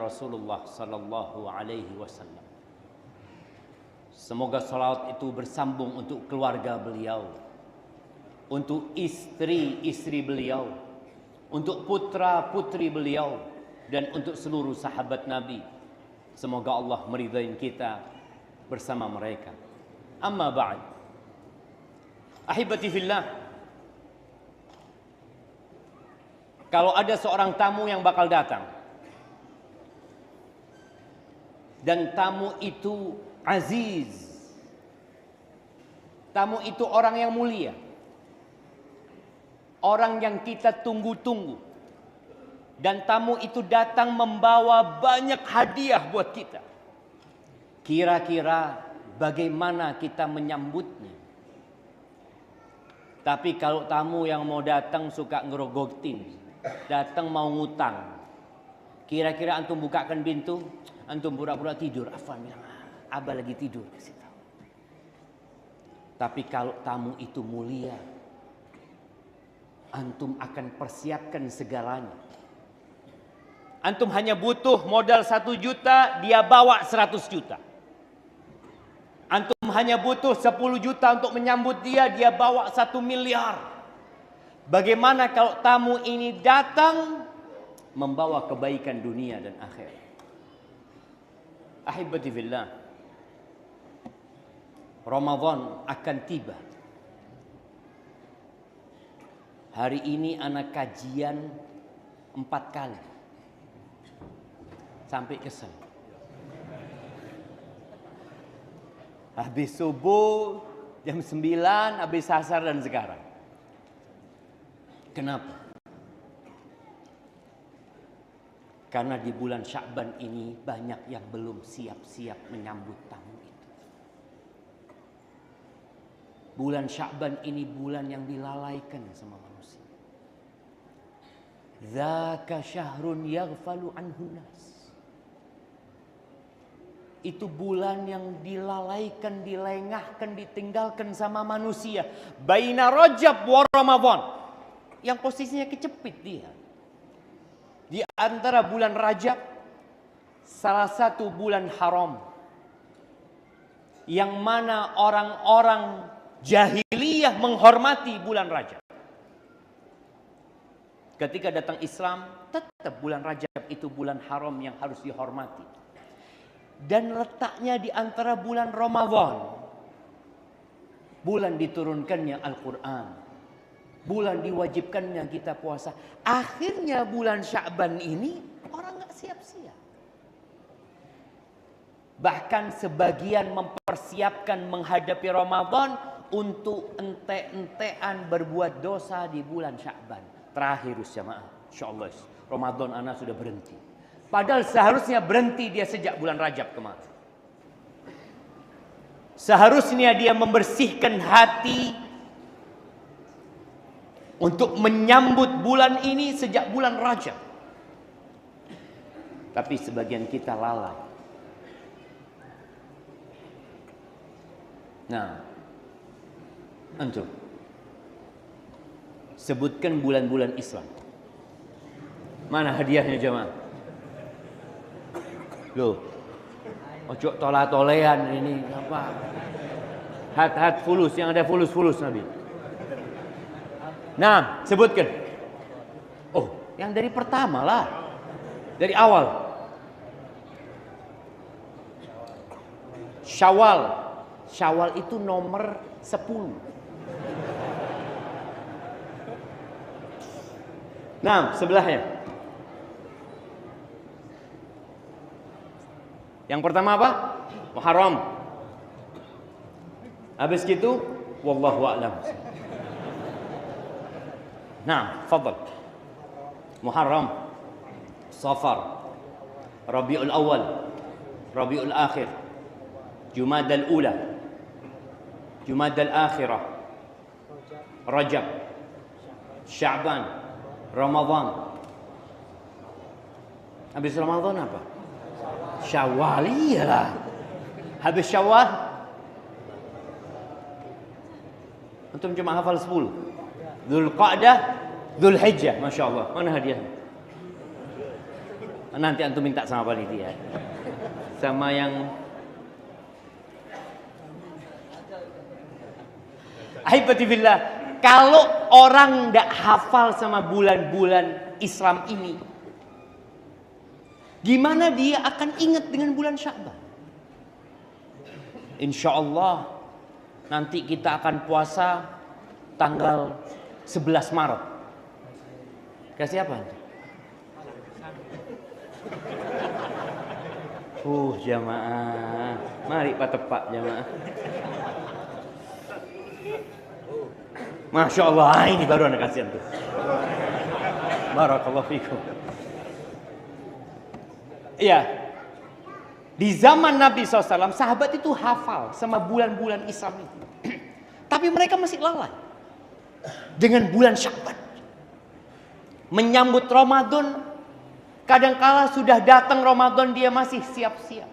Rasulullah sallallahu alaihi wasallam. Semoga salawat itu bersambung untuk keluarga beliau, untuk istri-istri beliau, untuk putra-putri beliau, dan untuk seluruh sahabat Nabi. Semoga Allah meridai kita bersama mereka. Amma ba'd. Ahibati fillah. Kalau ada seorang tamu yang bakal datang, dan tamu itu aziz, tamu itu orang yang mulia, orang yang kita tunggu-tunggu, dan tamu itu datang membawa banyak hadiah buat kita. Kira-kira bagaimana kita menyambutnya? Tapi kalau tamu yang mau datang suka ngerogotin, datang mau ngutang, kira-kira antum bukakan pintu, antum pura-pura tidur, Afwan bilang, Abah lagi tidur, kasih tahu. Tapi kalau tamu itu mulia, antum akan persiapkan segalanya. Antum hanya butuh modal 1 juta, dia bawa 100 juta. Antum hanya butuh 10 juta untuk menyambut dia, dia bawa 1 miliar. Bagaimana kalau tamu ini datang membawa kebaikan dunia dan akhirat? Ahibati fillah, Ramadan akan tiba. Hari ini anak kajian 4 kali sampai kesel. Habis subuh jam 9, habis asar dan sekarang. Kenapa? Karena di bulan Sya'ban ini banyak yang belum siap-siap menyambut tamu itu. Bulan Sya'ban ini bulan yang dilalaikan sama manusia. Dzaka syahrun yaghfalu anhu nas. Itu bulan yang dilalaikan, dilengahkan, ditinggalkan sama manusia. Baina Rajab wa Ramadan. Yang posisinya kecepit dia. Di antara bulan Rajab, salah satu bulan haram. Yang mana orang-orang jahiliyah menghormati bulan Rajab. Ketika datang Islam, tetap bulan Rajab itu bulan haram yang harus dihormati. Dan letaknya di antara bulan Ramadan. Bulan diturunkannya Al-Quran. Bulan diwajibkannya kita puasa. Akhirnya bulan Sya'ban ini orang gak siap-siap. Bahkan sebagian mempersiapkan menghadapi Ramadan untuk ente-entean berbuat dosa di bulan Sya'ban. Terakhir jamaah, insyaallah Ramadan anak sudah berhenti. Padahal seharusnya berhenti dia sejak bulan Rajab kemarin. Seharusnya dia membersihkan hati untuk menyambut bulan ini sejak bulan Rajab. Tapi sebagian kita lalai. Nah, antum sebutkan bulan-bulan Islam. Mana hadiahnya jemaah? Loh, ojo tola-tolean ini apa? Hat-hat fulus, yang ada fulus-fulus Nabi. Nah, sebutkan. Oh, yang dari pertama lah. Dari awal. Syawal. Syawal itu nomor 10. Nah, sebelahnya. Yang pertama apa? Muharram. Habis gitu, wallahu a'lam. Nah, fadal. Muharram, Safar, Rabiul Awal, Rabiul Akhir, Jumadal Ula, Jumadal Akhirah, Rajab, Sya'ban, Ramadan. Habis Ramadan apa? Syawal, iyalah. Habis Syawal, antum cuma hafal 10. Dzulqa'dah, Dzulhijjah, Masya Allah. Mana hadiahnya? Nanti antum minta sama panitia. Sama yang Ahibbatillah, kalau orang tidak hafal sama bulan-bulan Islam ini, gimana dia akan ingat dengan bulan Sya'ban? Insya Allah nanti kita akan puasa tanggal 11 Maret. Kasih apa? Jamaah. Mari Pak tepak jamaah. Masya Allah, ini baru anak kasihan tuh. Barakallahu fikum. Iya. Di zaman Nabi SAW, sahabat itu hafal sama bulan-bulan Islam itu. Tapi mereka masih lalai dengan bulan Sya'ban. Menyambut Ramadan, kadangkala sudah datang Ramadan dia masih siap-siap.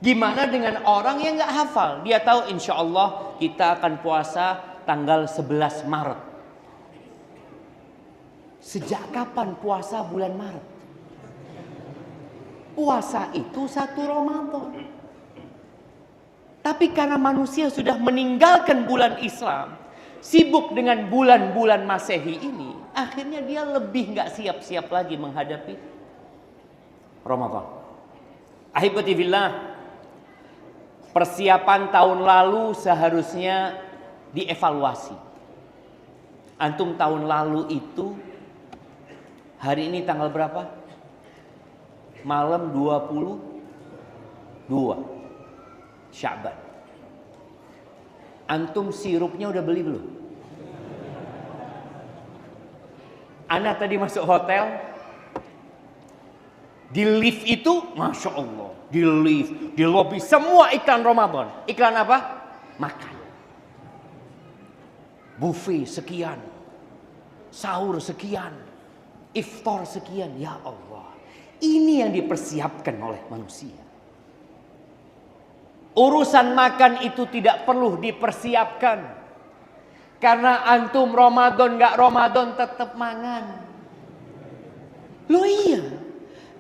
Gimana dengan orang yang nggak hafal? Dia tahu insya Allah kita akan puasa tanggal 11 Maret. Sejak kapan puasa bulan Maret? Puasa itu 1 Ramadan. Tapi karena manusia sudah meninggalkan bulan Islam, sibuk dengan bulan-bulan Masehi ini, akhirnya dia lebih nggak siap-siap lagi menghadapi Ramadan. Ahibati fillah, persiapan tahun lalu seharusnya dievaluasi. Antum tahun lalu itu hari ini tanggal berapa? Malam 22 Sya'ban. Antum sirupnya udah beli belum? Ana tadi masuk hotel, di lift itu Masya Allah, di lift, di lobi semua iklan Ramadan. Iklan apa? Makan. Buffet sekian, sahur sekian, iftar sekian. Ya Allah, ini yang dipersiapkan oleh manusia. Urusan makan itu tidak perlu dipersiapkan, karena antum Ramadan gak Ramadan tetap mangan. Loh iya,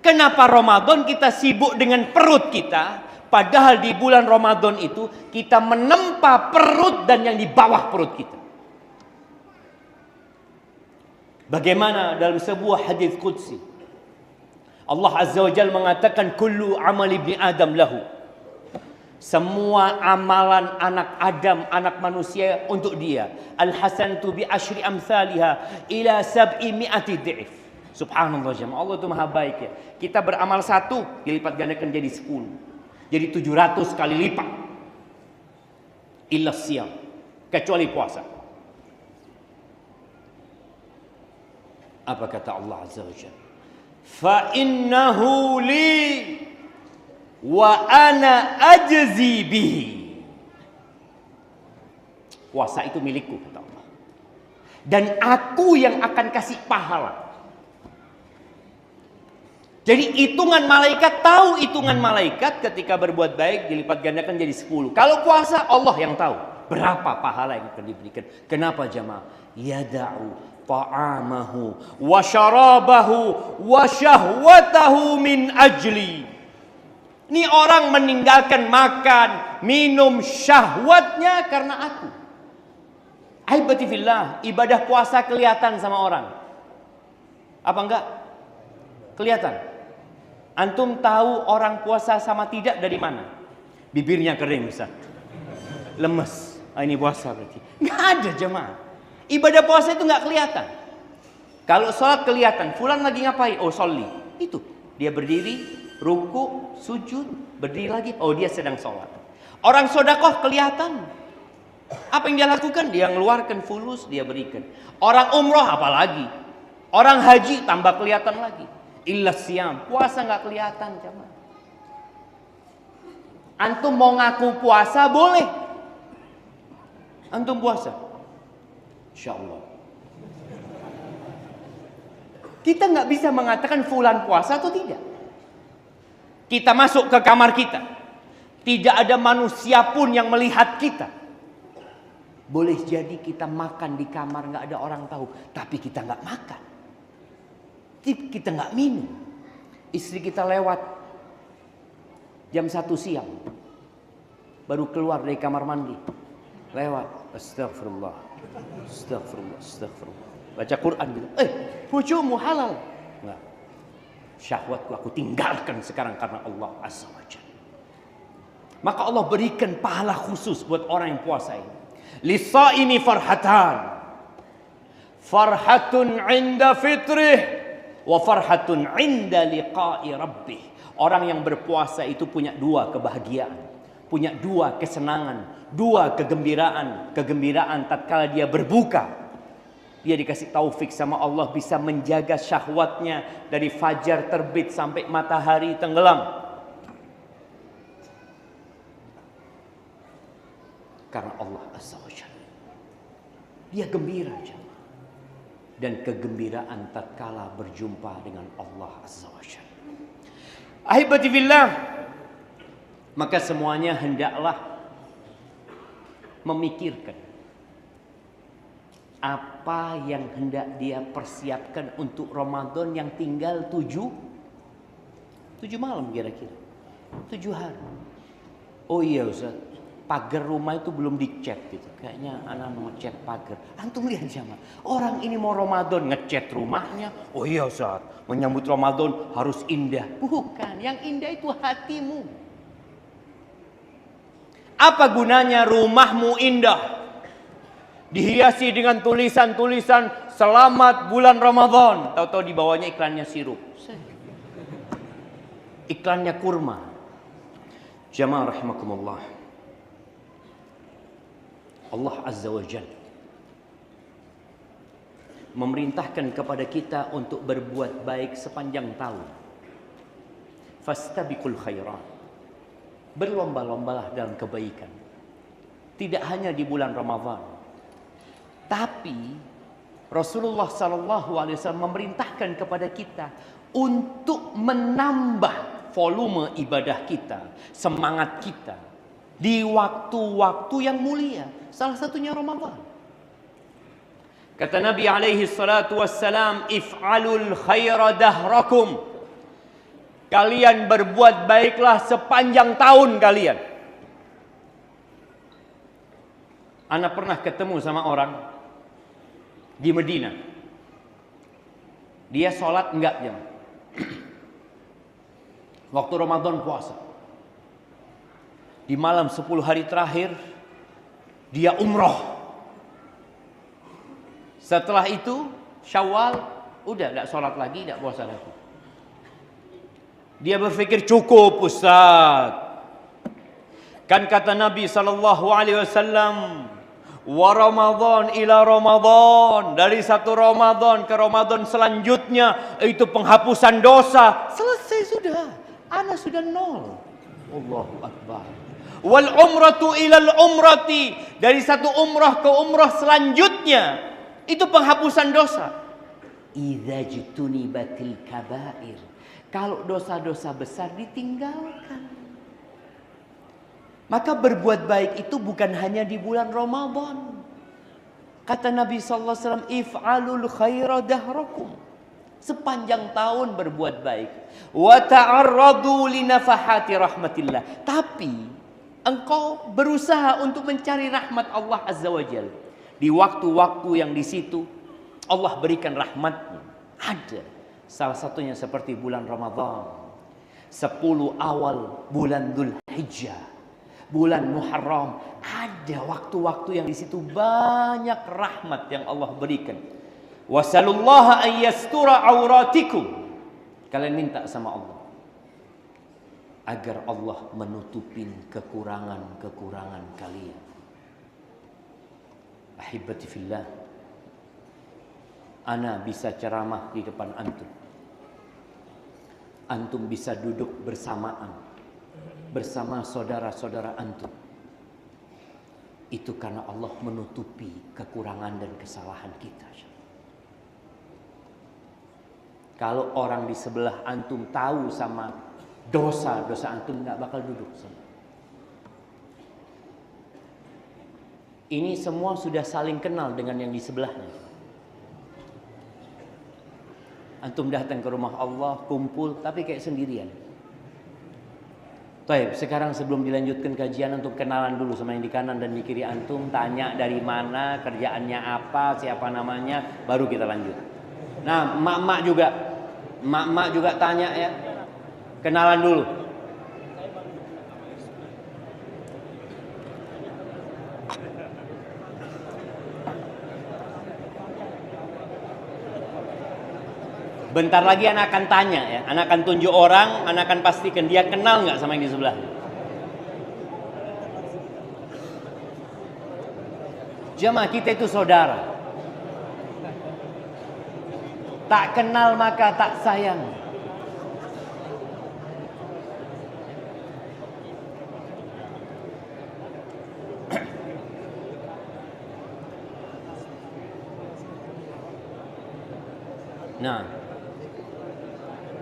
kenapa Ramadan kita sibuk dengan perut kita, padahal di bulan Ramadan itu kita menempa perut dan yang di bawah perut kita. Bagaimana dalam sebuah hadis qudsi, Allah Azza wa Jalla mengatakan kullu amal ibni Adam lahu. Semua amalan anak Adam, anak manusia untuk dia. Al-hasanatu bi asyri amsalha ila 700 dhi'f. Subhanallah jemaah, Allah itu maha baik ya. Kita beramal 1 dilipat gandakan jadi 10. Jadi 700 kali lipat. Illa siyam, kecuali puasa. Apa kata Allah Azza wa Jalla? Fa innahu li wa ana ajzi bihi. Puasa itu milikku kata Allah, dan aku yang akan kasih pahala. Jadi hitungan malaikat, tahu hitungan malaikat ketika berbuat baik dilipat gandakan jadi 10. Kalau puasa Allah yang tahu berapa pahala yang akan diberikan. Kenapa jamaah? Yada'u ta'amahu wa syarabahu wa syahwatahu min ajli. Ini orang meninggalkan makan, minum, syahwatnya karena aku. Ahibati fillah, ibadah puasa kelihatan sama orang. Apa enggak? Kelihatan. Antum tahu orang puasa sama tidak dari mana? Bibirnya kering Ustaz, lemes. Ini puasa berarti. Enggak ada jemaah. Ibadah puasa itu nggak kelihatan. Kalau sholat kelihatan, fulan lagi ngapain? Oh sholli. Itu dia berdiri, ruku, sujud, berdiri lagi. Oh dia sedang sholat. Orang sodakoh kelihatan. Apa yang dia lakukan? Dia mengeluarkan fulus, dia berikan. Orang umroh apalagi. Orang haji tambah kelihatan lagi. Illa siyam, puasa nggak kelihatan jemaah. Antum mau ngaku puasa boleh. Antum puasa. Insya Allah. Kita nggak bisa mengatakan fulan puasa atau tidak. Kita masuk ke kamar kita, tidak ada manusia pun yang melihat kita. Boleh jadi kita makan di kamar nggak ada orang tahu, tapi kita nggak makan, kita nggak minum. Istri kita lewat jam 1 siang, baru keluar dari kamar mandi, lewat, astagfirullah, astagfirullah, astagfirullah, baca Quran gitu. Bojomu halal. Enggak. Syahwatku aku tinggalkan sekarang karena Allah Azza wa Jalla. Maka Allah berikan pahala khusus buat orang yang puasa ini. Lisaimi farhatan. Farhatun 'inda fitrih wa farhatun 'inda liqa'i rabbih. Orang yang berpuasa itu punya dua kebahagiaan, punya dua kesenangan, dua kegembiraan. Kegembiraan tatkala dia berbuka. Dia dikasih taufik sama Allah bisa menjaga syahwatnya dari fajar terbit sampai matahari tenggelam. Karena Allah Azza wa Jalla. Dia gembira jemaah. Dan kegembiraan tatkala berjumpa dengan Allah Azza wa Jalla. Ahibati fillah, maka semuanya hendaklah memikirkan apa yang hendak dia persiapkan untuk Ramadan yang tinggal 7 malam kira-kira. 7 hari. Oh iya Ustaz, pagar rumah itu belum dicat gitu. Kayaknya anak mau cat pagar. Antum lihat jamaah, orang ini mau Ramadan ngecat rumahnya. Oh iya Ustaz, menyambut Ramadan harus indah. Bukan, yang indah itu hatimu. Apa gunanya rumahmu indah? Dihiasi dengan tulisan-tulisan selamat bulan Ramadan. Tahu-tahu di bawahnya iklannya sirup. Iklannya kurma. Jamaah rahimakumullah. Allah Azza wa Jalla memerintahkan kepada kita untuk berbuat baik sepanjang tahun. Fastabiqul khairat. Berlomba-lombalah dalam kebaikan. Tidak hanya di bulan Ramadan. Tapi Rasulullah SAW memerintahkan kepada kita untuk menambah volume ibadah kita, semangat kita di waktu-waktu yang mulia. Salah satunya Ramadan. Kata Nabi alaihi salatu wassalam, if'alul khaira dahrakum. Kalian berbuat baiklah sepanjang tahun kalian. Ana pernah ketemu sama orang di Medina. Dia sholat enggak jam. Waktu Ramadan puasa. Di malam 10 hari terakhir dia umroh. Setelah itu Syawal udah enggak sholat lagi, enggak puasa lagi. Dia berpikir cukup Ustaz. Kan kata Nabi SAW, wa Ramadan ila Ramadan, dari satu Ramadan ke Ramadan selanjutnya itu penghapusan dosa. Selesai sudah. Ana sudah nol. Allahu Akbar. Wal umratu ilal umrati, dari satu umrah ke umrah selanjutnya itu penghapusan dosa. Idza jutunibatil kabair, kalau dosa-dosa besar ditinggalkan. Maka berbuat baik itu bukan hanya di bulan Ramadan. Kata Nabi sallallahu alaihi wasallam, if'alul khaira dahrakum. Sepanjang tahun berbuat baik. Wa ta'arradu li nafahati rahmatillah. Tapi engkau berusaha untuk mencari rahmat Allah Azza wa Jalla. Di waktu-waktu yang di situ Allah berikan rahmatnya. Ada. Salah satunya seperti bulan Ramadan. 10 awal bulan Dzulhijjah. Bulan Muharram, ada waktu-waktu yang di situ banyak rahmat yang Allah berikan. Wasallallahu an yastura auratikum. Kalian minta sama Allah agar Allah menutupin kekurangan-kekurangan kalian. Ahibati fillah, ana bisa ceramah di depan antum. Antum bisa duduk bersamaan bersama saudara-saudara antum. Itu karena Allah menutupi kekurangan dan kesalahan kita. Kalau orang di sebelah antum tahu sama dosa-dosa antum, nggak bakal duduk sama. Ini semua sudah saling kenal dengan yang di sebelahnya. Antum datang ke rumah Allah, kumpul, tapi kayak sendirian. Baik, sekarang sebelum dilanjutkan kajian, antum kenalan dulu sama yang di kanan dan di kiri antum. Tanya dari mana, kerjaannya apa, siapa namanya, baru kita lanjut. Nah, mak-mak juga tanya ya. Kenalan dulu. Bentar lagi anak akan tanya ya, anak akan tunjuk orang, anak akan pastikan dia kenal nggak sama yang di sebelah. Jemaah, kita itu saudara. Tak kenal maka tak sayang. Nah,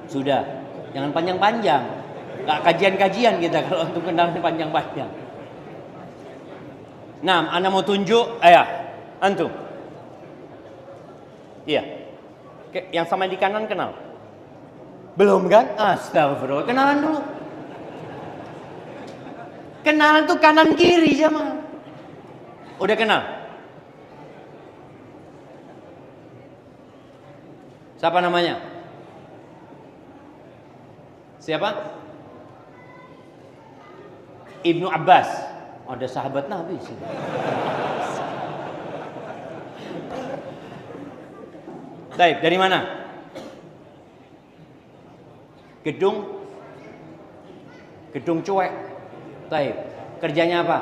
sudah, jangan panjang-panjang. Gak kajian-kajian kita kalau untuk kenalan panjang-panjang. Nah, Anda mau tunjuk, antum. Iya. Yang sama di kanan kenal? Belum kan? Astagfirullah, kenalan dulu. Kenalan tuh kanan kiri jemaah. Udah kenal? Siapa namanya? Siapa? Ibnu Abbas. Ada sahabat Nabi sih. Baik, dari mana? Gedung cuek. Baik, kerjanya apa?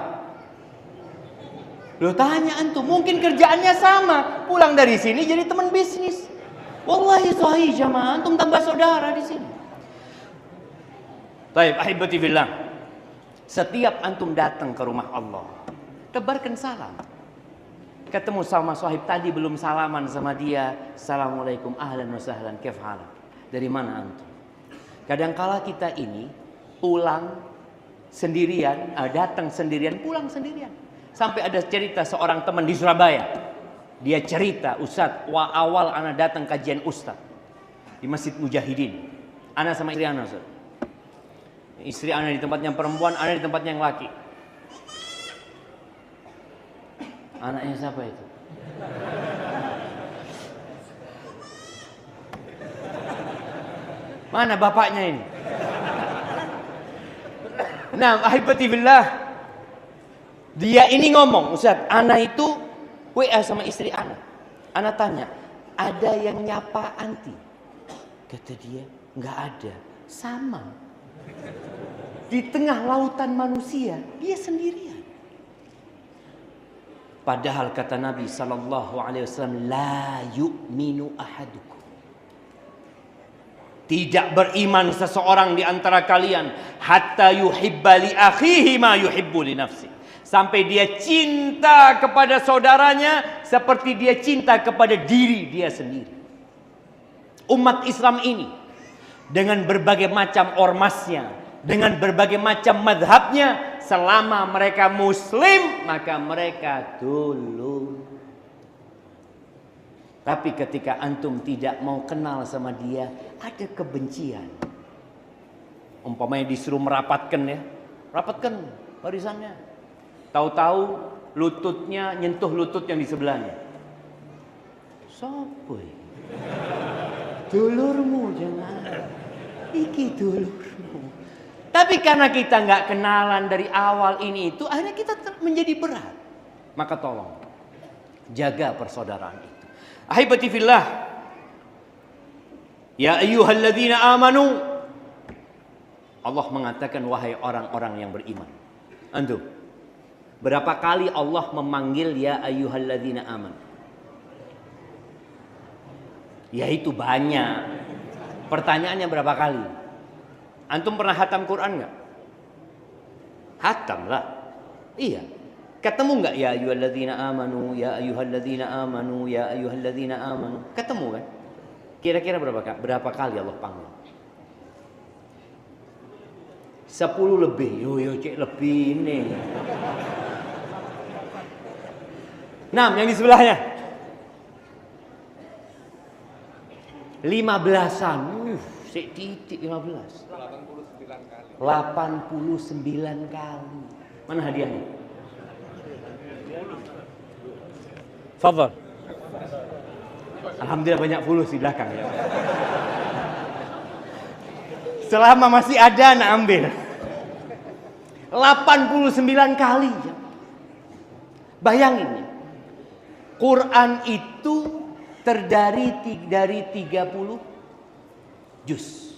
Lo tanya antum, mungkin kerjaannya sama. Pulang dari sini jadi teman bisnis. Wallahi sahih jamaah, antum tambah saudara di sini. Baik, ahibati fillah. Setiap antum datang ke rumah Allah, tebarkan salam. Ketemu sama sahib tadi belum salaman sama dia, assalamualaikum ahlan wa sahlan, kaif halak? Dari mana antum? Kadangkala kita ini pulang sendirian, datang sendirian, pulang sendirian. Sampai ada cerita seorang teman di Surabaya. Dia cerita, Ustaz, awal ana datang kajian Ustaz di Masjid Mujahidin. Ana sama istri ana, Ustaz. Istri ana di tempat yang perempuan, ana di tempat yang laki. Anaknya siapa itu? Mana bapaknya ini? Nah, ahibati billah. Dia ini ngomong, Ustaz, ana itu WA sama istri ana. Ana tanya, ada yang nyapa anti? Kata dia, nggak ada. Sama. Di tengah lautan manusia, dia sendirian. Padahal kata Nabi SAW, la yu'minu ahadukum. Tidak beriman seseorang di antara kalian hatta yuhibba li akhihi ma yuhibbu li nafsi. Sampai dia cinta kepada saudaranya seperti dia cinta kepada diri dia sendiri. Umat Islam ini dengan berbagai macam ormasnya, dengan berbagai macam madhabnya, selama mereka muslim maka mereka dulu. Tapi ketika antum tidak mau kenal sama dia, ada kebencian. Umpamanya disuruh merapatkan ya, rapatkan barisannya. Tahu-tahu lututnya nyentuh lutut yang di sebelahnya. Sopo? Dulurmu jangan. Iki dulurmu. Tapi karena kita nggak kenalan dari awal ini itu, akhirnya kita menjadi berat. Maka tolong jaga persaudaraan itu. Ahibati fillah. Ya ayyuhalladzina amanu. Allah mengatakan wahai orang-orang yang beriman. Antum, berapa kali Allah memanggil ya ayyuhalladzina amanu? Yaitu banyak. Pertanyaannya berapa kali? Antum pernah hatam Quran nggak? Hatam lah. Iya. Ketemu nggak ya ayyuhalladzina amanu, ya ayyuhalladzina amanu, ya ayyuhalladzina amanu? Ketemu kan? Kira-kira berapa kali Allah panggil? 10 lebih. Yo cek lebih ini. Nah, yang di sebelahnya. 15-an. Sik titik 15. 89 kali. Mana hadiahnya? Fadhal. Alhamdulillah banyak fulus di belakang ya. Selama masih ada nak ambil. 89 kali. Bayangin ya. Quran itu terdiri dari 30 juz.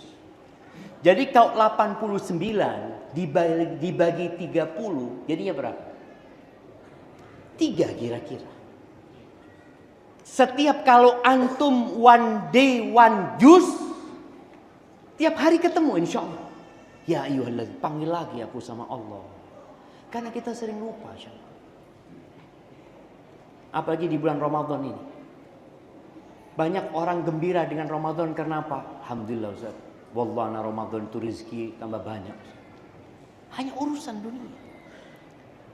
Jadi kalau 89 dibagi 30 jadinya berapa? 3 kira-kira. Setiap kalau antum one day one juz, tiap hari ketemu insya Allah. Ya ayyuhalladzina, panggil lagi aku sama Allah. Karena kita sering lupa insya Allah. Apalagi di bulan Ramadan ini. Banyak orang gembira dengan Ramadan karena apa? Alhamdulillah Ustaz. Wallahi Ramadan itu rezeki tambah banyak. Hanya urusan dunia.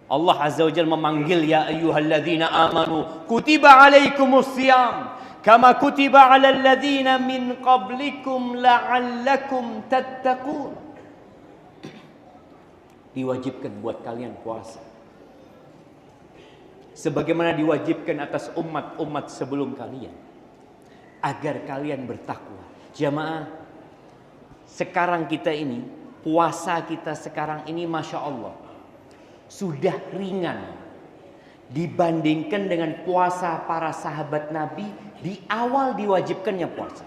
Allah Azza wa Jalla memanggil ya ayyuhalladzina amanu kutiba alaikumus siyam kama kutiba alal ladzina min qablikum la'allakum tattaqun. Diwajibkan buat kalian puasa. Sebagaimana diwajibkan atas umat-umat sebelum kalian. Agar kalian bertakwa. Jamaah, sekarang kita ini, puasa kita sekarang ini Masya Allah. Sudah ringan. Dibandingkan dengan puasa para sahabat Nabi. Di awal diwajibkannya puasa.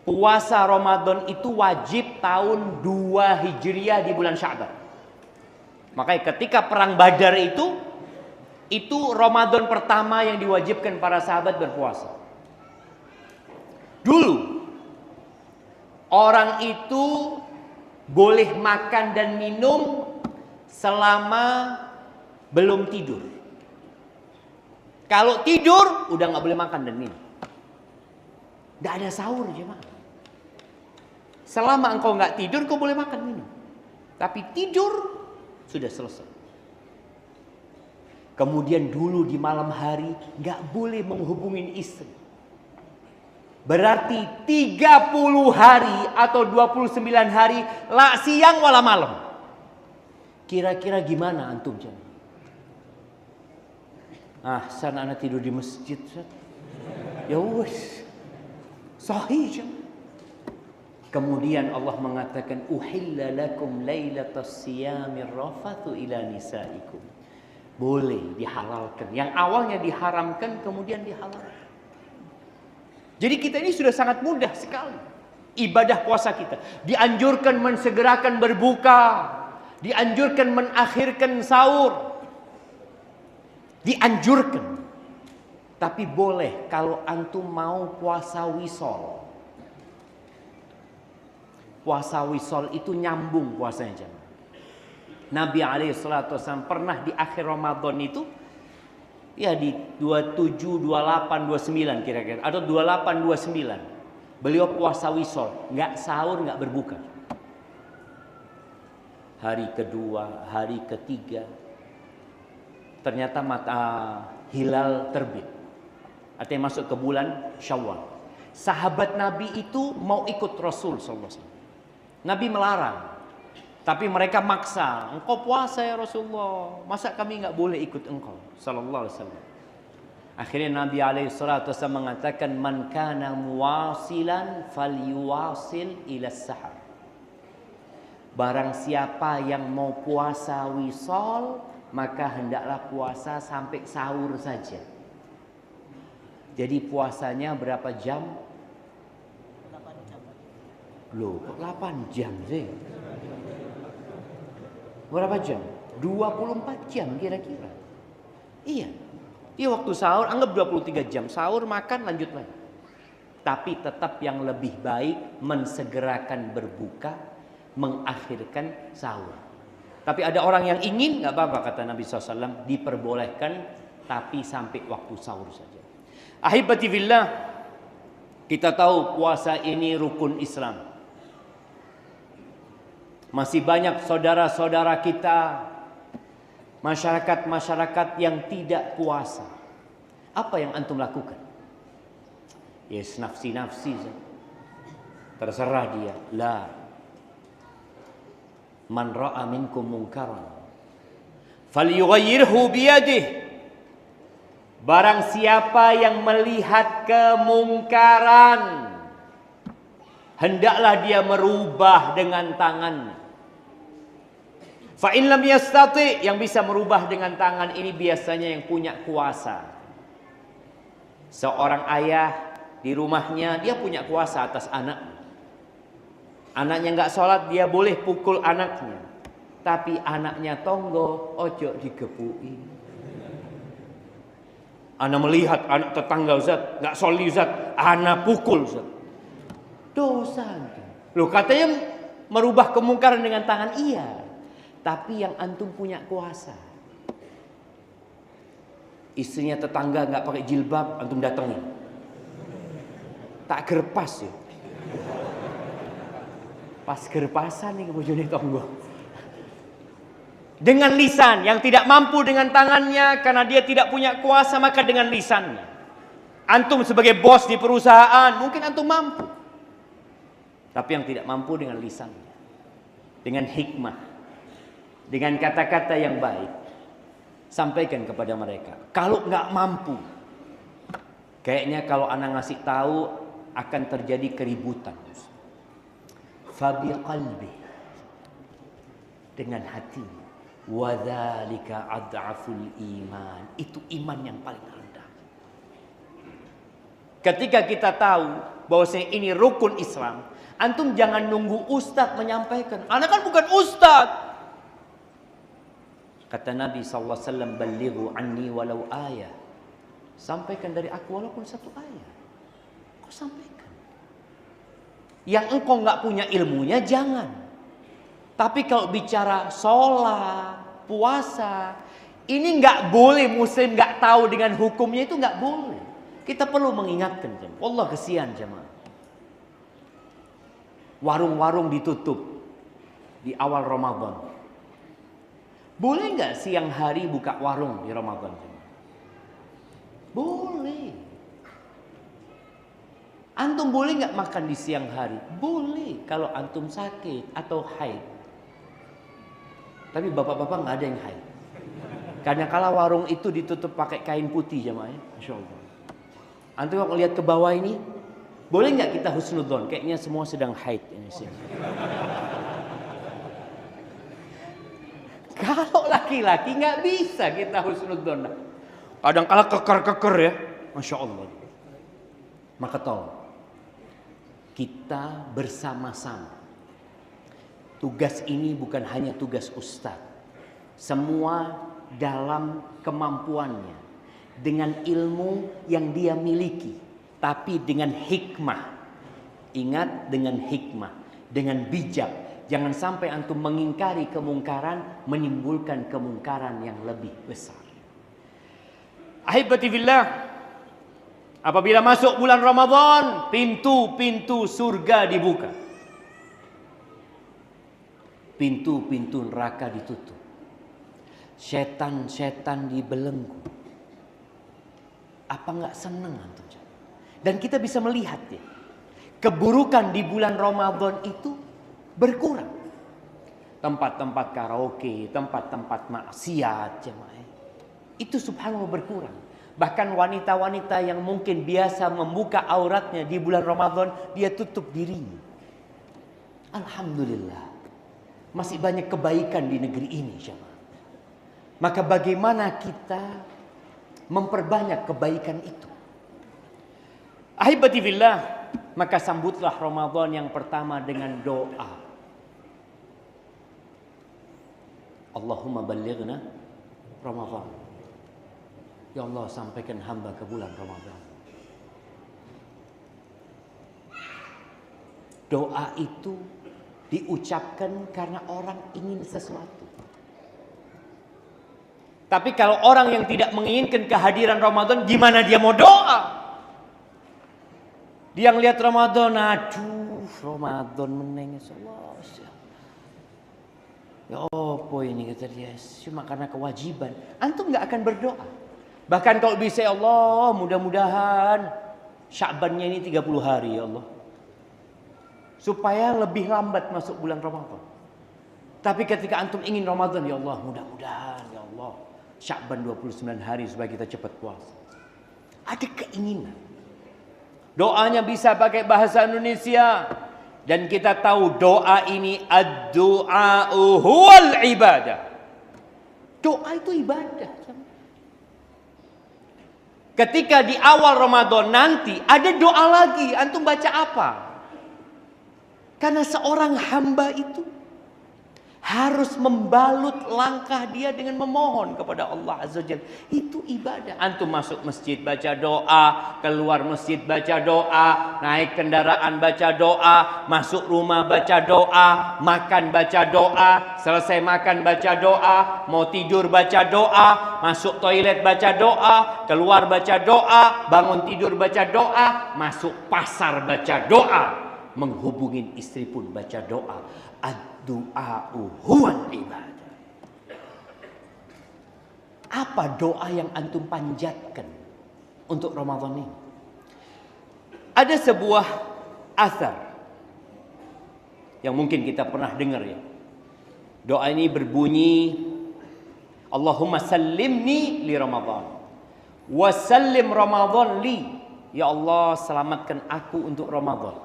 Puasa Ramadan itu wajib tahun 2 Hijriah di bulan Sya'ban. Makanya ketika perang Badar itu Ramadan pertama yang diwajibkan para sahabat berpuasa. Dulu orang itu boleh makan dan minum selama belum tidur. Kalau tidur udah nggak boleh makan dan minum. Nggak ada sahur jemaah. Selama engkau nggak tidur, kau boleh makan minum. Tapi tidur sudah selesai. Kemudian dulu di malam hari nggak boleh menghubungin istri. Berarti 30 hari atau 29 hari la siang wala malam. Kira-kira gimana antum jemaah? Sana anak tidur di masjid. Ya wes. Sahih jemaah. Kemudian Allah mengatakan uhilla lakum lailatas siyamir rafathu ila nisaikum. Boleh dihalalkan. Yang awalnya diharamkan kemudian dihalalkan. Jadi kita ini sudah sangat mudah sekali ibadah puasa kita. Dianjurkan mensegerakan berbuka, dianjurkan menakhirkan sahur. Dianjurkan. Tapi boleh kalau antum mau puasa wisol. Puasa wisol itu nyambung puasanya jemaah. Nabi SAW pernah di akhir Ramadan itu ya di 27, 28, 29 kira-kira atau 28, 29 beliau puasa wisol, nggak sahur, nggak berbuka. Hari kedua, hari ketiga ternyata hilal terbit. Artinya masuk ke bulan Syawal. Sahabat Nabi itu mau ikut Rasul SAW. Nabi melarang. Tapi mereka maksa. Engkau puasa ya Rasulullah. Masa kami nggak boleh ikut engkau? Sallallahu alaihi wasallam. Akhirnya Nabi alaihi salatu wasallam mengatakan man kana muwasilan falyuwasil ila sahar. Barang siapa yang mau puasa wisol, maka hendaklah puasa sampai sahur saja. Jadi puasanya berapa jam? 8 jam. Loh, kok 8 jam sih? Berapa jam? 24 jam kira-kira. Iya. Iya waktu sahur anggap 23 jam. Sahur makan lanjut lagi. Tapi tetap yang lebih baik mensegerakan berbuka, mengakhirkan sahur. Tapi ada orang yang ingin, nggak apa-apa kata Nabi SAW, diperbolehkan tapi sampai waktu sahur saja. Ahibati fillah, kita tahu puasa ini rukun Islam. Masih banyak saudara-saudara kita, masyarakat-masyarakat yang tidak puasa. Apa yang antum lakukan? Yes, nafsi-nafsi. Terserah dia. La. Man ra'a minkum munkaran falyughayyirhu biyadihi. Barang siapa yang melihat kemungkaran, hendaklah dia merubah dengan tangannya. Fa in lam yastati, yang bisa merubah dengan tangan ini biasanya yang punya kuasa. Seorang ayah di rumahnya, dia punya kuasa atas anaknya. Anaknya nggak sholat, dia boleh pukul anaknya. Tapi anaknya tonggo, ojo digepuki. Anak melihat anak tetangga Ustaz, nggak sholat Ustaz, anak pukul Ustaz. Dosa. Loh, katanya merubah kemungkaran dengan tangan, iya. Tapi yang antum punya kuasa. Istrinya tetangga nggak pakai jilbab, antum datengin. Tak gerpas ya. Pas gerpasan nih bojone tonggo. Dengan lisan, yang tidak mampu dengan tangannya karena dia tidak punya kuasa, maka dengan lisannya. Antum sebagai bos di perusahaan, mungkin antum mampu. Tapi yang tidak mampu dengan lisannya. Dengan hikmah. Dengan kata-kata yang baik. Sampaikan kepada mereka. Kalau nggak mampu, kayaknya kalau anak ngasih tahu akan terjadi keributan. Fabi qalbi, dengan hatinya. Wadzalika ad'aful iman. Itu iman yang paling rendah. Ketika kita tahu bahwasanya ini rukun Islam, antum jangan nunggu ustadz menyampaikan. Anak kan bukan ustadz. Kata Nabi SAW, balighu anni walau ayah. Sampaikan dari aku walaupun satu ayat. Kau sampaikan. Yang engkau nggak punya ilmunya jangan. Tapi kalau bicara sholat, puasa, ini nggak boleh muslim nggak tahu dengan hukumnya, itu nggak boleh. Kita perlu mengingatkan, jemaah. Allah kesian jemaah. Warung-warung ditutup di awal Ramadan. Boleh nggak siang hari buka warung di Ramadan? Boleh. Antum boleh nggak makan di siang hari? Boleh kalau antum sakit atau haid. Tapi bapak-bapak nggak ada yang haid. Karena kalau warung itu ditutup pakai kain putih jemaah, Masya Allah. Antum kalau lihat ke bawah ini, boleh nggak kita husnudzon? Kayaknya semua sedang haid ini sih. Kalau laki-laki nggak bisa kita husnudzon. Kadang kala keker-keker ya, Masya Allah. Maka tolong kita bersama-sama. Tugas ini bukan hanya tugas ustaz. Semua dalam kemampuannya. Dengan ilmu yang dia miliki. Tapi dengan hikmah. Ingat, dengan hikmah. Dengan bijak. Jangan sampai antum mengingkari kemungkaran, menimbulkan kemungkaran yang lebih besar. Ahibati fillah, apabila masuk bulan Ramadan, pintu-pintu surga dibuka. Pintu-pintu neraka ditutup. Setan-setan dibelenggu. Apa nggak seneng antum? Dan kita bisa melihat ya, keburukan di bulan Ramadan itu berkurang. Tempat-tempat karaoke, tempat-tempat maksiat jemaah. Itu subhanallah berkurang. Bahkan wanita-wanita yang mungkin biasa membuka auratnya di bulan Ramadan, dia tutup dirinya. Alhamdulillah. Masih banyak kebaikan di negeri ini jemaah. Maka bagaimana kita memperbanyak kebaikan itu? Ahibati fillah, maka sambutlah Ramadan yang pertama dengan doa. Allahumma ballighna Ramadan. Ya Allah, sampaikan hamba ke bulan Ramadan. Doa itu diucapkan karena orang ingin sesuatu. Tapi kalau orang yang tidak menginginkan kehadiran Ramadan, gimana dia mau doa? Dia ngelihat Ramadan, aduh, Ramadan meneng, Allah. Ya apa ini kata dia, cuma karena kewajiban. Antum nggak akan berdoa. Bahkan kalau bisa, ya Allah, mudah-mudahan Sya'bannya ini 30 hari ya Allah. Supaya lebih lambat masuk bulan Ramadan. Tapi ketika antum ingin Ramadan, ya Allah, mudah-mudahan ya Allah Sya'ban 29 hari supaya kita cepat puasa. Ada keinginan. Doanya bisa pakai bahasa Indonesia. Dan kita tahu doa ini ad-du'a'u huwal ibadah. Doa itu ibadah. Ketika di awal Ramadan nanti ada doa lagi, antum baca apa? Karena seorang hamba itu harus membalut langkah dia dengan memohon kepada Allah Azza wa Jalla. Itu ibadah. Antum masuk masjid baca doa, keluar masjid baca doa, naik kendaraan baca doa, masuk rumah baca doa, makan baca doa, selesai makan baca doa, mau tidur baca doa, masuk toilet baca doa, keluar baca doa, bangun tidur baca doa, masuk pasar baca doa, menghubungin istri pun baca doa. Ad-du'a'u huwal ibadah. Apa doa yang antum panjatkan untuk Ramadan ini? Ada sebuah asar yang mungkin kita pernah dengar ya. Doa ini berbunyi, Allahumma sallimni li Ramadan wa sallim Ramadan li. Ya Allah, selamatkan aku untuk Ramadan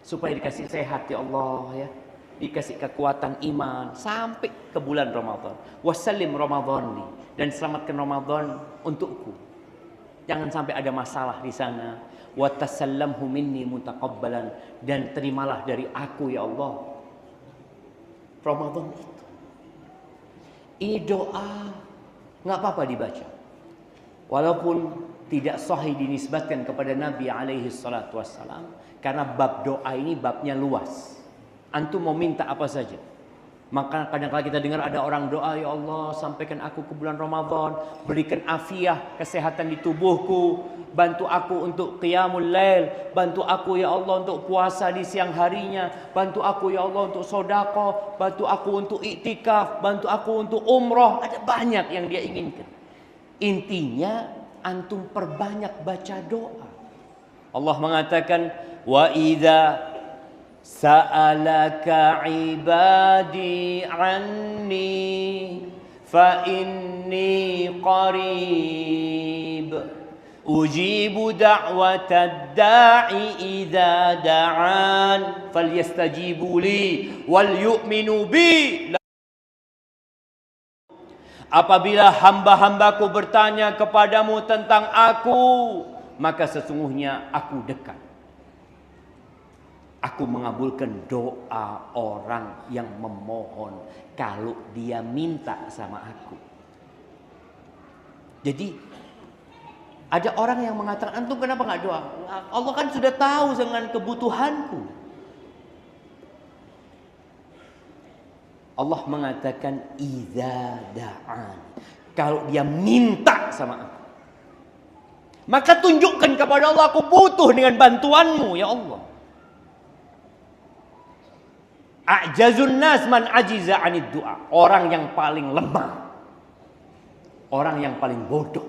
supaya dikasih sehat ya Allah ya. Dikasih kekuatan iman sampai ke bulan Ramadan. Wasallim Ramadan li, dan selamatkan Ramadan untukku. Jangan sampai ada masalah di sana. Wa tasallamhu minni mutaqabbalan, dan terimalah dari aku ya Allah Ramadan itu. Ini doa nggak apa-apa dibaca. Walaupun tidak sahih dinisbatkan kepada Nabi alaihi salatu wassalam, karena bab doa ini babnya luas. Antum mau minta apa saja. Maka kadang-kadang kita dengar ada orang doa, ya Allah sampaikan aku ke bulan Ramadan, berikan afiah, kesehatan di tubuhku, bantu aku untuk qiyamul lail, bantu aku ya Allah untuk puasa di siang harinya, bantu aku ya Allah untuk sedekah, bantu aku untuk iktikaf, bantu aku untuk umrah. Ada banyak yang dia inginkan. Intinya antum perbanyak baca doa. Allah mengatakan, wa idza sa'alaka ibadi anni fa inni qarib ujibu da'watad da'i idza da'an falyastajibu li wal yu'minu bi. Apabila hamba-hambaku bertanya kepadamu tentang aku, maka sesungguhnya aku dekat. Aku mengabulkan doa orang yang memohon kalau dia minta sama aku. Jadi ada orang yang mengatakan, antum kenapa nggak doa? Allah kan sudah tahu dengan kebutuhanku. Allah mengatakan idza da'an, kalau dia minta sama aku, maka tunjukkan kepada Allah, aku butuh dengan bantuanmu ya Allah. A'jazun nas man ajiza 'anid du'a. Orang yang paling lemah, orang yang paling bodoh,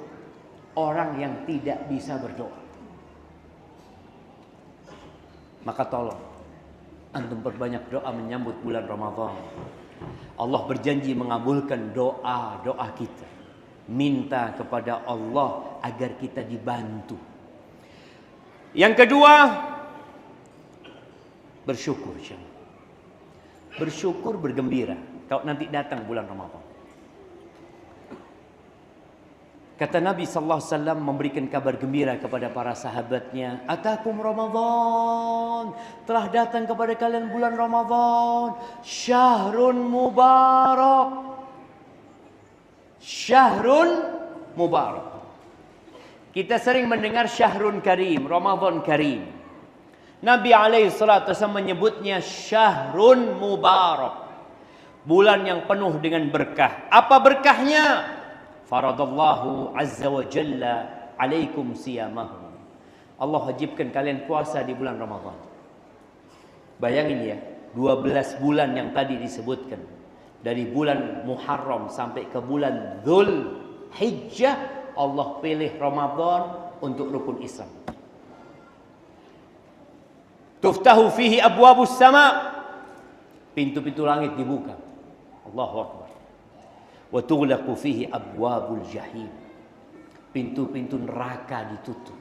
orang yang tidak bisa berdoa. Maka tolong antum perbanyak doa menyambut bulan Ramadan. Allah berjanji mengabulkan doa-doa kita. Minta kepada Allah agar kita dibantu. Yang kedua, bersyukur. Bersyukur, bergembira kalau nanti datang bulan Ramadan. Kata Nabi sallallahu alaihi wasallam memberikan kabar gembira kepada para sahabatnya, atakum Ramadan, telah datang kepada kalian bulan Ramadan, syahrun mubarak. Syahrun mubarak. Kita sering mendengar syahrun karim, Ramadan karim. Nabi alaihi salatu wasallam menyebutnya syahrun mubarak, bulan yang penuh dengan berkah. Apa berkahnya? Faradallahu azza wa jalla alaikum siyamahu. Allah wajibkan kalian puasa di bulan Ramadan. Bayangin ya, 12 bulan yang tadi disebutkan, dari bulan Muharram sampai ke bulan Dzul Hijjah, Allah pilih Ramadan untuk rukun Islam. Tuftahu fihi abwabus sama. Pintu-pintu langit dibuka. Allahu Akbar. Wa tughlaqu fihi abwabul jahim. Pintu-pintu neraka ditutup.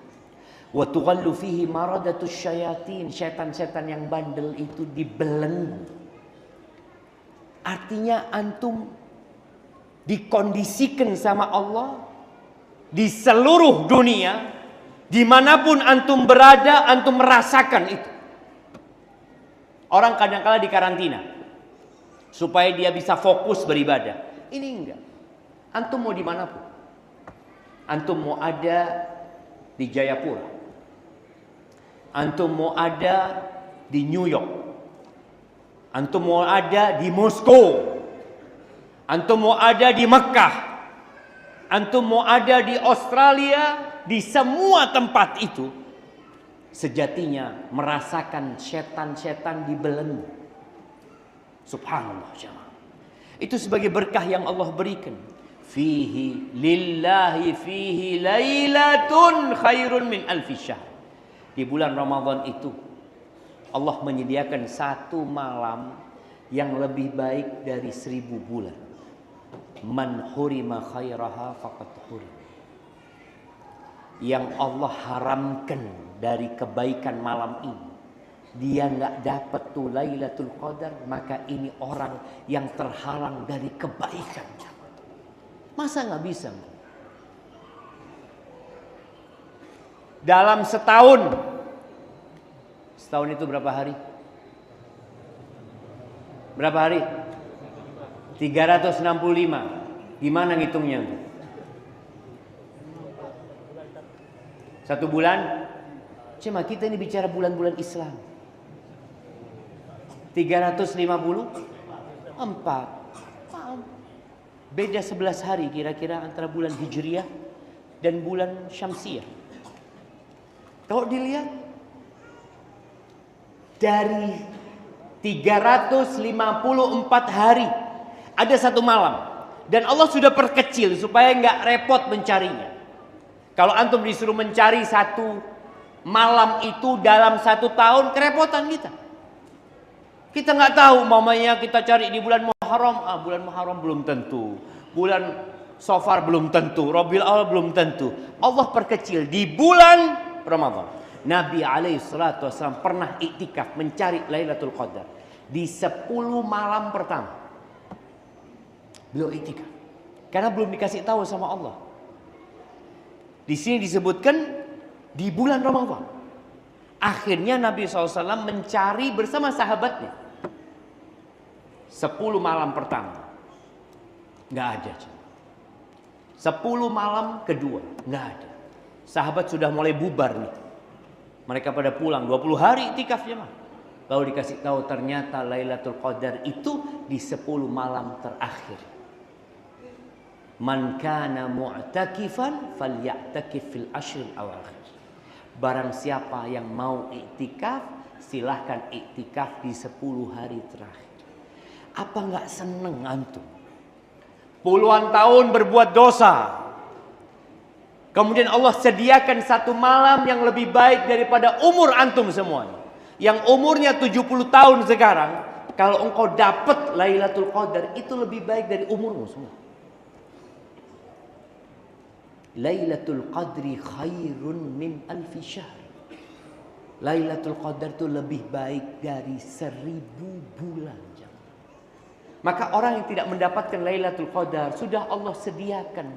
Wa tughallu fihi maradatus syayatin. Setan-setan yang bandel itu dibelenggu. Artinya antum dikondisikan sama Allah di seluruh dunia, dimanapun antum berada, antum merasakan itu. Orang kadang-kala di karantina supaya dia bisa fokus beribadah. Ini enggak. Antum mau dimanapun. Antum mau ada di Jayapura, antum mau ada di New York, antum mau ada di Moskow, antum mau ada di Mekah, antum mau ada di Australia, di semua tempat itu sejatinya merasakan setan-setan dibelenggu. Subhanallah jemaah. Itu sebagai berkah yang Allah berikan. Fihi lillahi fihi lailatun khairun min alfi syahr. Di bulan Ramadan itu Allah menyediakan satu malam yang lebih baik dari 1000 bulan. Man hurima khairaha faqad hurim. Yang Allah haramkan dari kebaikan malam ini, dia nggak dapat tuh Lailatul Qadar, maka ini orang yang terhalang dari kebaikan. Masa nggak bisa? Dalam setahun itu berapa hari? Berapa hari? 365. Gimana ngitungnya? Satu bulan? Cuma kita ini bicara bulan-bulan Islam. 354. Beda 11 hari kira-kira antara bulan Hijriah dan bulan Syamsiah. Kalau dilihat dari 354 hari ada satu malam, dan Allah sudah perkecil supaya nggak repot mencarinya. Kalau antum disuruh mencari satu malam itu dalam satu tahun, kerepotan kita. Kita nggak tahu, mamanya kita cari di bulan Muharram, bulan Muharram belum tentu, bulan Safar belum tentu, Rabiul Awal belum tentu. Allah perkecil di bulan Ramadan. Nabi SAW pernah iktikaf mencari Lailatul Qadar di 10 malam pertama. Beliau iktikaf karena belum dikasih tahu sama Allah. Di sini disebutkan di bulan Ramadan. Akhirnya Nabi SAW mencari bersama sahabatnya. 10 malam pertama nggak ada. 10 malam kedua nggak ada. Sahabat sudah mulai bubar nih. Mereka pada pulang 20 hari iktikafnya mah. Lalu dikasih tahu ternyata Lailatul Qadar itu di 10 malam terakhir. Man kana mu'takifan falya'takif fil ashril awakhir. Barang siapa yang mau iktikaf, silahkan iktikaf di 10 hari terakhir. Apa nggak seneng antum? Puluhan tahun berbuat dosa, kemudian Allah sediakan satu malam yang lebih baik daripada umur antum semuanya. Yang umurnya 70 tahun sekarang, kalau engkau dapat Lailatul Qadar, itu lebih baik dari umurmu semua. Lailatul Qadri khairun min alfi syahr. Lailatul Qadar itu lebih baik dari 1000 bulan. Maka orang yang tidak mendapatkan Lailatul Qadar sudah Allah sediakan,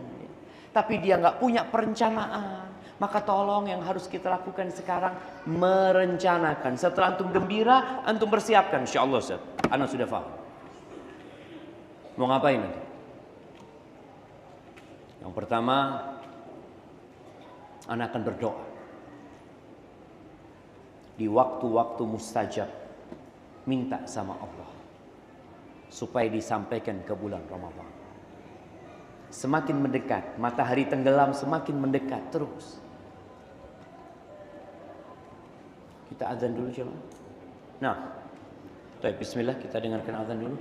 tapi dia nggak punya perencanaan. Maka tolong yang harus kita lakukan sekarang merencanakan. Setelah antum gembira, antum persiapkan. Insyaallah Ustaz, ana sudah paham. Mau ngapain nanti? Yang pertama, ana akan berdoa di waktu-waktu mustajab, minta sama Allah supaya disampaikan ke bulan Ramadan. Semakin mendekat, matahari tenggelam semakin mendekat terus. Kita azan dulu jemaah. Nah, baik, bismillah, kita dengarkan azan dulu.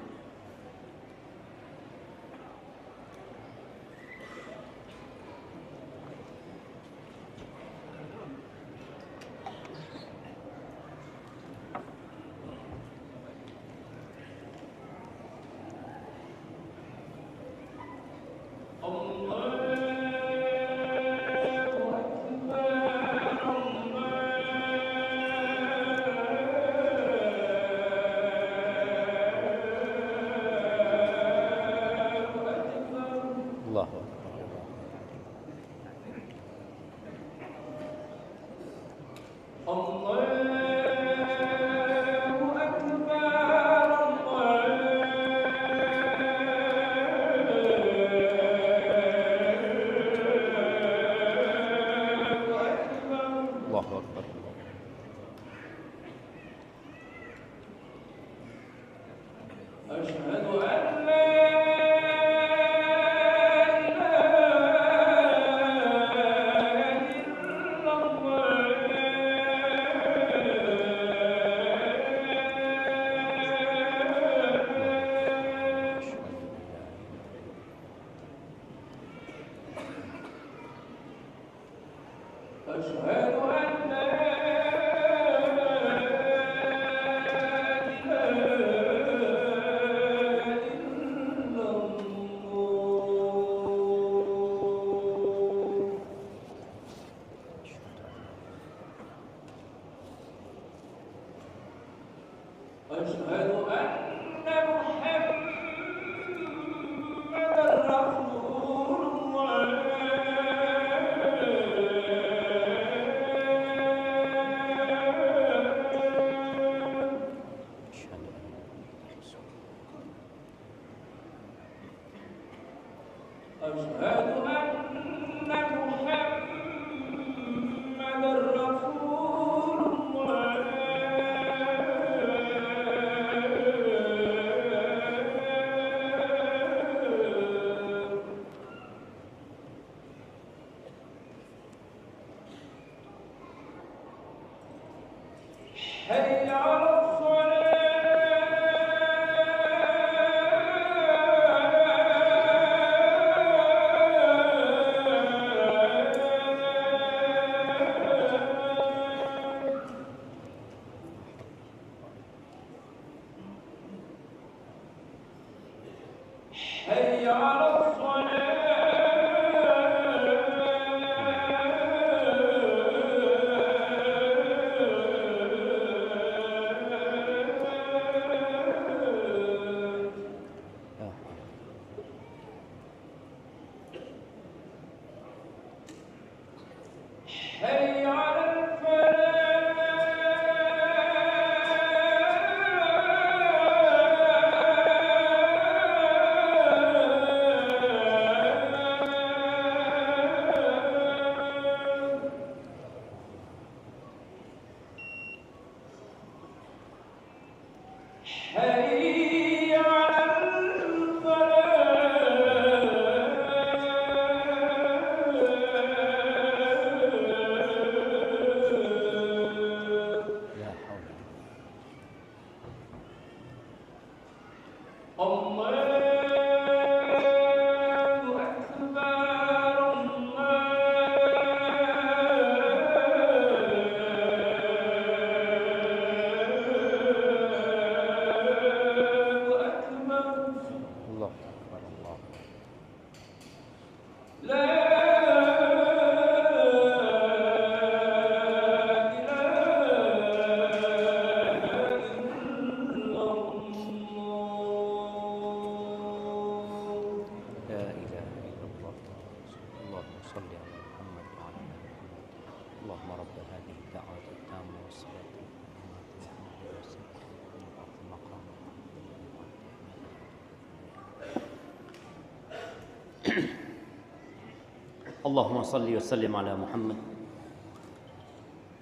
Allahumma salli wa sallim ala Muhammad.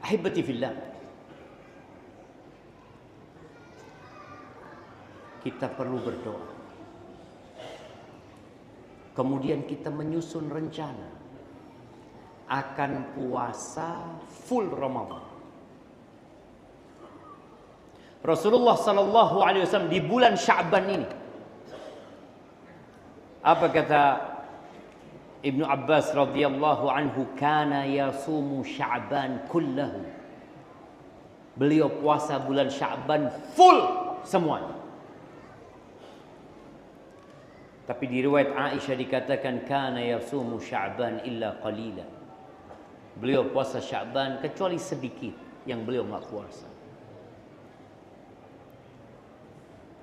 Ahibati fillah, kita perlu berdoa. Kemudian kita menyusun rencana akan puasa full Ramadan. Rasulullah sallallahu alaihi wasallam di bulan Sya'ban ini, apa kata Ibnu Abbas radhiyallahu anhu, kana yasumu Sya'ban kullahu. Beliau puasa bulan Sya'ban full semuanya. Tapi di riwayat Aisyah dikatakan kana yasumu Sya'ban illa qalila. Beliau puasa Sya'ban kecuali sedikit yang beliau enggak puasa.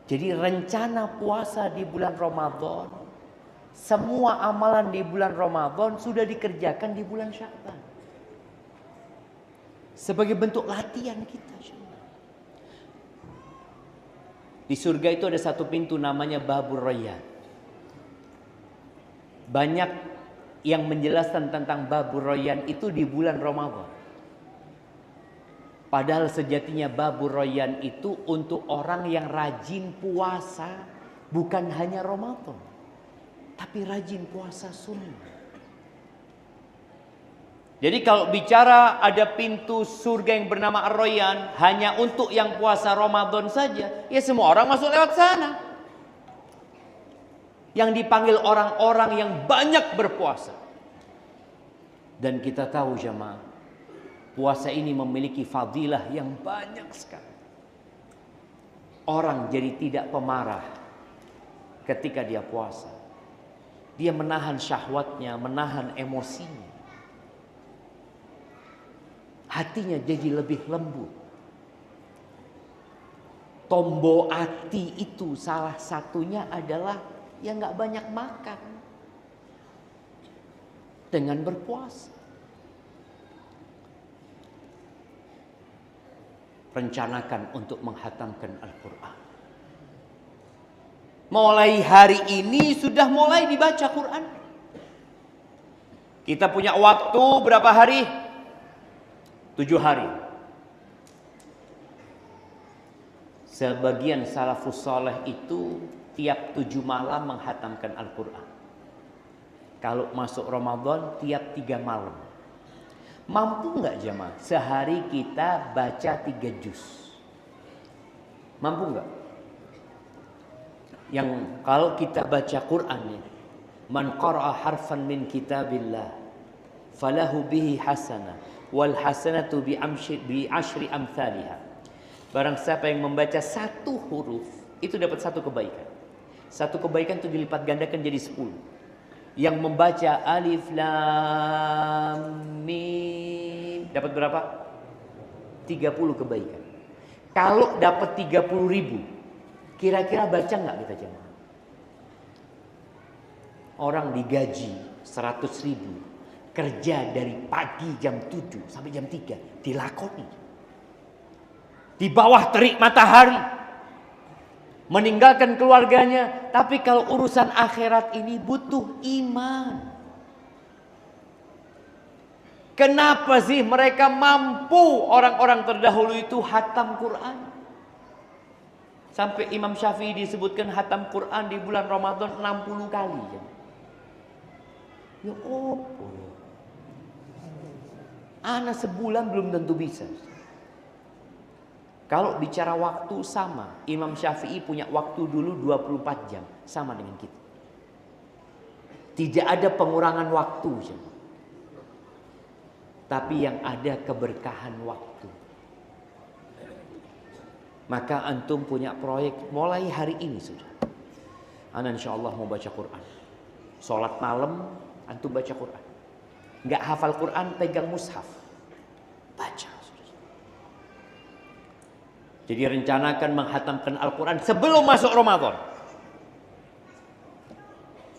Jadi rencana puasa di bulan Ramadan, semua amalan di bulan Ramadan sudah dikerjakan di bulan Sya'ban. Sebagai bentuk latihan kita. Di surga itu ada satu pintu namanya Babur Rayyan. Banyak yang menjelaskan tentang Babur Rayyan itu di bulan Ramadan. Padahal sejatinya Babur Rayyan itu untuk orang yang rajin puasa Bukan hanya Ramadan, tapi rajin puasa sunnah. Jadi kalau bicara ada pintu surga yang bernama Ar-Rayyan hanya untuk yang puasa Ramadan saja, ya semua orang masuk lewat sana. Yang dipanggil orang-orang yang banyak berpuasa. Dan kita tahu jemaah, puasa ini memiliki fadilah yang banyak sekali. Orang jadi tidak pemarah ketika dia puasa. Dia menahan syahwatnya, menahan emosinya. Hatinya jadi lebih lembut. Tombo hati itu salah satunya adalah yang gak banyak makan. Dengan berpuasa. Rencanakan untuk menghatamkan Al-Quran. Mulai hari ini sudah mulai dibaca Quran. Kita punya waktu berapa hari? 7 hari. Sebagian salafus saleh itu tiap 7 malam menghatamkan Al-Quran. Kalau masuk Ramadan tiap 3 malam. Mampu nggak jemaah? Sehari kita baca 3 juz. Mampu nggak? Yang kalau kita baca Quran nih, man qara'a harfan min kitabillah falahu bihi hasanah wal hasanatu bi asyri amthaliha. Barang siapa yang membaca 1 huruf itu dapat 1 kebaikan. 1 kebaikan itu dilipat gandakan jadi 10. Yang membaca alif lam mim dapat berapa? 30 kebaikan. Kalau dapat 30.000, kira-kira baca nggak kita jemaah? Orang digaji 100.000, kerja dari pagi jam 7 sampai jam 3 dilakoni. Di bawah terik matahari. Meninggalkan keluarganya. Tapi kalau urusan akhirat ini butuh iman. Kenapa sih mereka mampu orang-orang terdahulu itu hatam Quran? Sampai Imam Syafi'i disebutkan hatam Quran di bulan Ramadan 60 kali. Ya opo. Anak sebulan belum tentu bisa. Kalau bicara waktu sama, Imam Syafi'i punya waktu dulu 24 jam, sama dengan kita. Tidak ada pengurangan waktu, tapi yang ada keberkahan waktu. Maka antum punya proyek mulai hari ini sudah. Ana insyaallah mau baca Quran. Salat malam antum baca Quran. Enggak hafal Quran, pegang mushaf. Baca. Jadi rencanakan menghatamkan Al-Quran sebelum masuk Ramadan.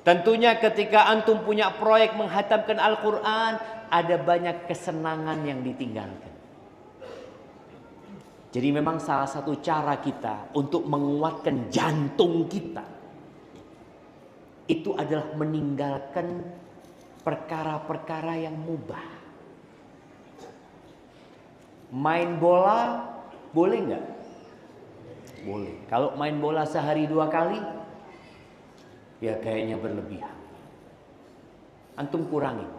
Tentunya ketika antum punya proyek menghatamkan Al-Quran, ada banyak kesenangan yang ditinggalkan. Jadi memang salah satu cara kita untuk menguatkan jantung kita, itu adalah meninggalkan perkara-perkara yang mubah. Main bola boleh nggak? Boleh. Kalau main bola sehari 2 kali, ya kayaknya berlebihan. Antum kurangi.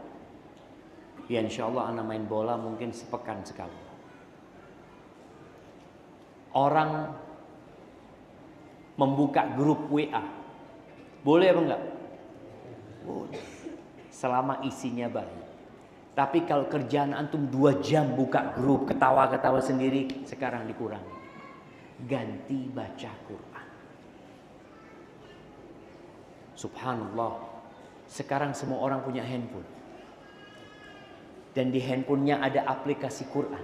Ya insya Allah anak main bola mungkin sepekan sekali. Orang membuka grup WA, boleh apa enggak? Boleh. Selama isinya baik. Tapi kalau kerjaan antum 2 jam buka grup, ketawa-ketawa sendiri, sekarang dikurangi. Ganti baca Quran. Subhanallah. Sekarang semua orang punya handphone. Dan di handphonenya ada aplikasi Quran.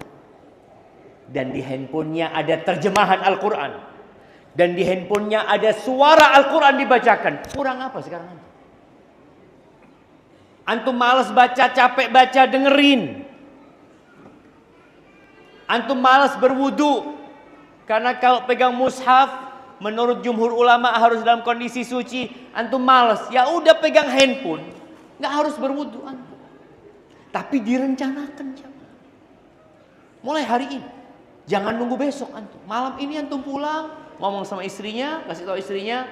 Dan di handphonenya ada terjemahan Al-Quran. Dan di handphonenya ada suara Al-Quran dibacakan. Kurang apa sekarang? Antum malas baca, capek baca, dengerin. Antum malas berwudu. Karena kalau pegang mushaf, menurut jumhur ulama harus dalam kondisi suci. Antum malas, ya udah pegang handphone. Nggak harus berwudu antum. Tapi direncanakan. Mulai hari ini. Jangan nunggu besok antum. Malam ini antum pulang, ngomong sama istrinya, kasih tahu istrinya,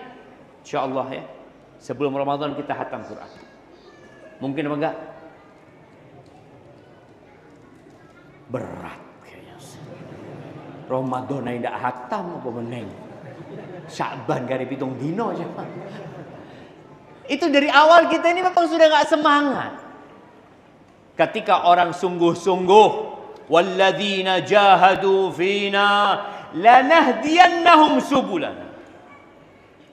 InsyaAllah ya, sebelum Ramadan kita khatam Quran. Mungkin apa enggak? Berat kayaknya. Ramadan yang tidak khatam apa meneng. Sya'ban gari pitung dino aja. Itu dari awal kita ini memang sudah gak semangat. Ketika orang sungguh-sungguh, walladzina jahadu fina lanahdiyannahum subulana.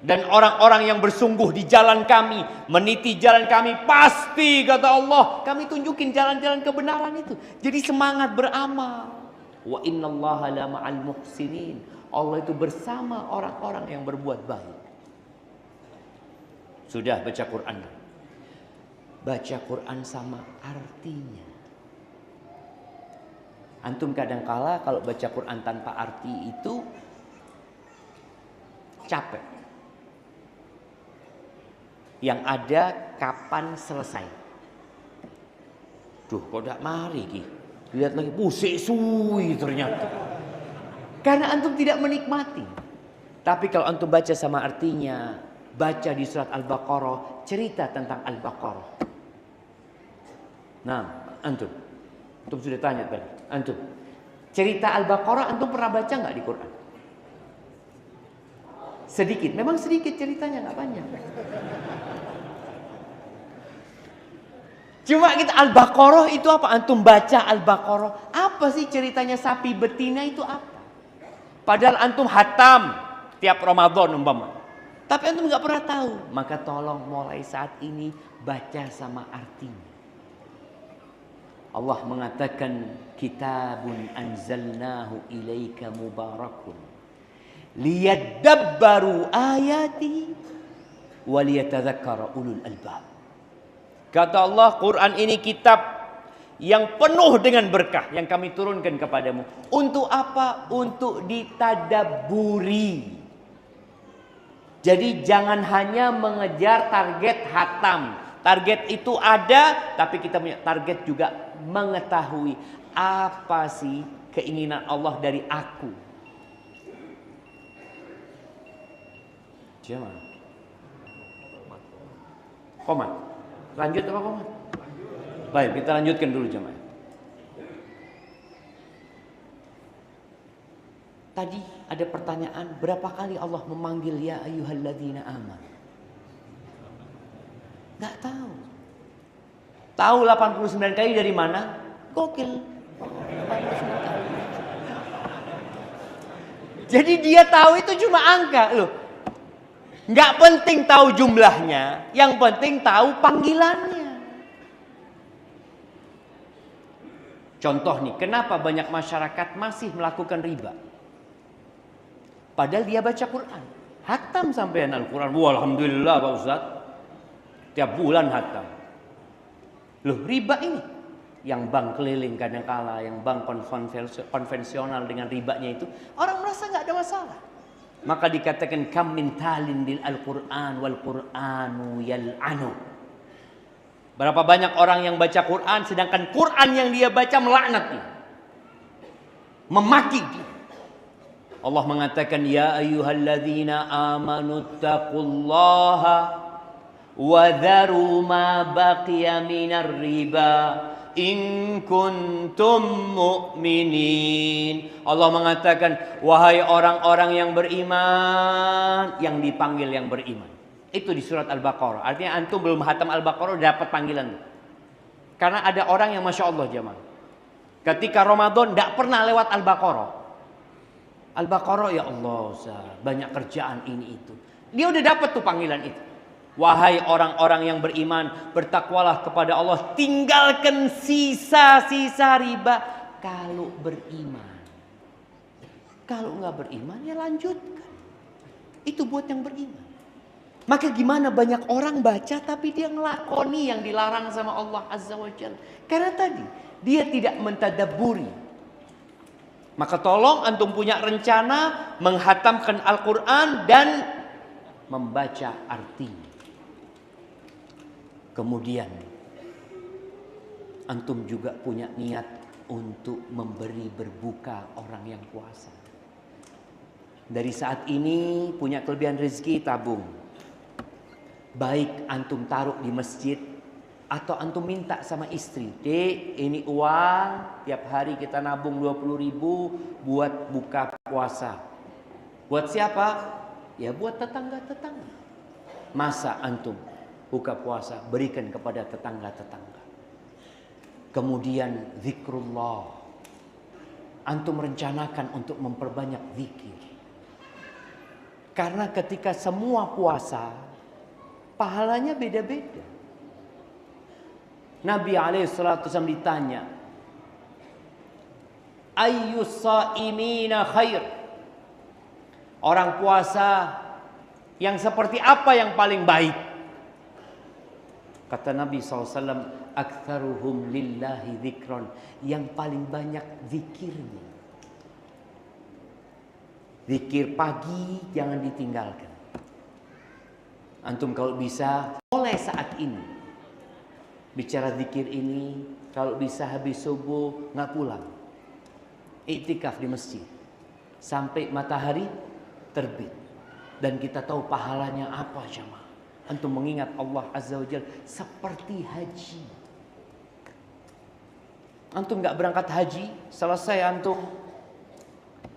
Dan orang-orang yang bersungguh di jalan kami, meniti jalan kami, pasti kata Allah, kami tunjukin jalan-jalan kebenaran itu. Jadi semangat beramal. Wa innallaha la ma'al muhsinin. Allah itu bersama orang-orang yang berbuat baik. Sudah baca Quran. Baca Quran sama artinya. Antum kadangkala kalau baca Quran tanpa arti itu capek. Yang ada kapan selesai. Duh, kok tidak mari Ki. Lihat lagi, pusing suwi ternyata. Karena antum tidak menikmati. Tapi kalau antum baca sama artinya, baca di surat Al-Baqarah, cerita tentang Al-Baqarah. Nah, antum sudah tanya tadi. Antum, cerita Al-Baqarah antum pernah baca nggak di Quran? Sedikit, memang sedikit ceritanya, nggak banyak. Cuma kita Al-Baqarah itu apa? Antum baca Al-Baqarah, apa sih ceritanya sapi betina itu apa? Padahal antum hatam tiap Ramadan umpama. Tapi antum nggak pernah tahu. Maka tolong mulai saat ini baca sama artinya. Allah mengatakan kitabun anzalnahu ilaika mubarakun liyadabbaru ayati waliyatadzakkara ulul albab. Kata Allah, Quran ini kitab yang penuh dengan berkah yang kami turunkan kepadamu. Untuk apa? Untuk ditadabburi. Jadi jangan hanya mengejar target hatam. Target itu ada, tapi kita punya target juga mengetahui apa sih keinginan Allah dari aku. Jangan. Komat. Lanjut apa komat? Baik, kita lanjutkan dulu jemaah. Tadi ada pertanyaan, berapa kali Allah memanggil ya ayyuhalladzina amanu? Gak tahu. Tahu 89 kali dari mana? Gokil. Jadi dia tahu itu cuma angka loh. Nggak penting tahu jumlahnya, yang penting tahu panggilannya. Contoh nih, kenapa banyak masyarakat masih melakukan riba? Padahal dia baca Quran, hatam sampean Al-Quran. Alhamdulillah Pak Ustaz, tiap bulan hatam. Loh, riba ini yang bank keliling kadangkala, yang bank konvensional dengan ribanya itu, orang merasa nggak ada masalah. Maka dikatakan kam min talin lil Al-Qur'an wal Qur'anu yal'anu. Berapa banyak orang yang baca Quran sedangkan Quran yang dia baca melaknat dia. Memaki dia. Allah mengatakan ya ayyuhalladzina amanu taqullaha wa dharu ma baqiya minar riba in kuntum mu'minin. Allah mengatakan, wahai orang-orang yang beriman, yang dipanggil yang beriman. Itu di surat Al-Baqarah. Artinya antum belum hatam Al-Baqarah dapat panggilan. Karena ada orang yang Masya Allah jemaah, ketika Ramadan tidak pernah lewat Al-Baqarah. Al-Baqarah ya Allah Ustaz, banyak kerjaan ini itu. Dia udah dapat tuh panggilan itu. Wahai orang-orang yang beriman, bertakwalah kepada Allah, tinggalkan sisa-sisa riba kalau beriman. Kalau nggak beriman ya lanjutkan. Itu buat yang beriman. Maka gimana banyak orang baca tapi dia ngelakoni yang dilarang sama Allah Azza wa Jalla. Karena tadi dia tidak mentadabburi. Maka tolong antum punya rencana menghatamkan Al-Quran dan membaca artinya. Kemudian antum juga punya niat untuk memberi berbuka orang yang puasa. Dari saat ini punya kelebihan rezeki, tabung. Baik antum taruh di masjid atau antum minta sama istri, "Dek, ini uang tiap hari kita nabung 20.000 buat buka puasa." Buat siapa? Ya buat tetangga-tetangga. Masa antum buka puasa berikan kepada tetangga-tetangga. Kemudian zikrullah. Antum rencanakan untuk memperbanyak zikir. Karena ketika semua puasa, pahalanya beda-beda. Nabi SAW ditanya, "Ayyus shaimina khair?" Orang puasa yang seperti apa yang paling baik? Kata Nabi SAW, "Aktsaruhum lillahi dzikron." Yang paling banyak zikirnya. Zikir pagi jangan ditinggalkan. Antum kalau bisa, mulai saat ini bicara zikir ini, kalau bisa habis subuh nggak pulang, iktikaf di masjid sampai matahari terbit. Dan kita tahu pahalanya apa jemaah. Antum mengingat Allah Azza wa Jalla seperti haji. Antum nggak berangkat haji, selesai antum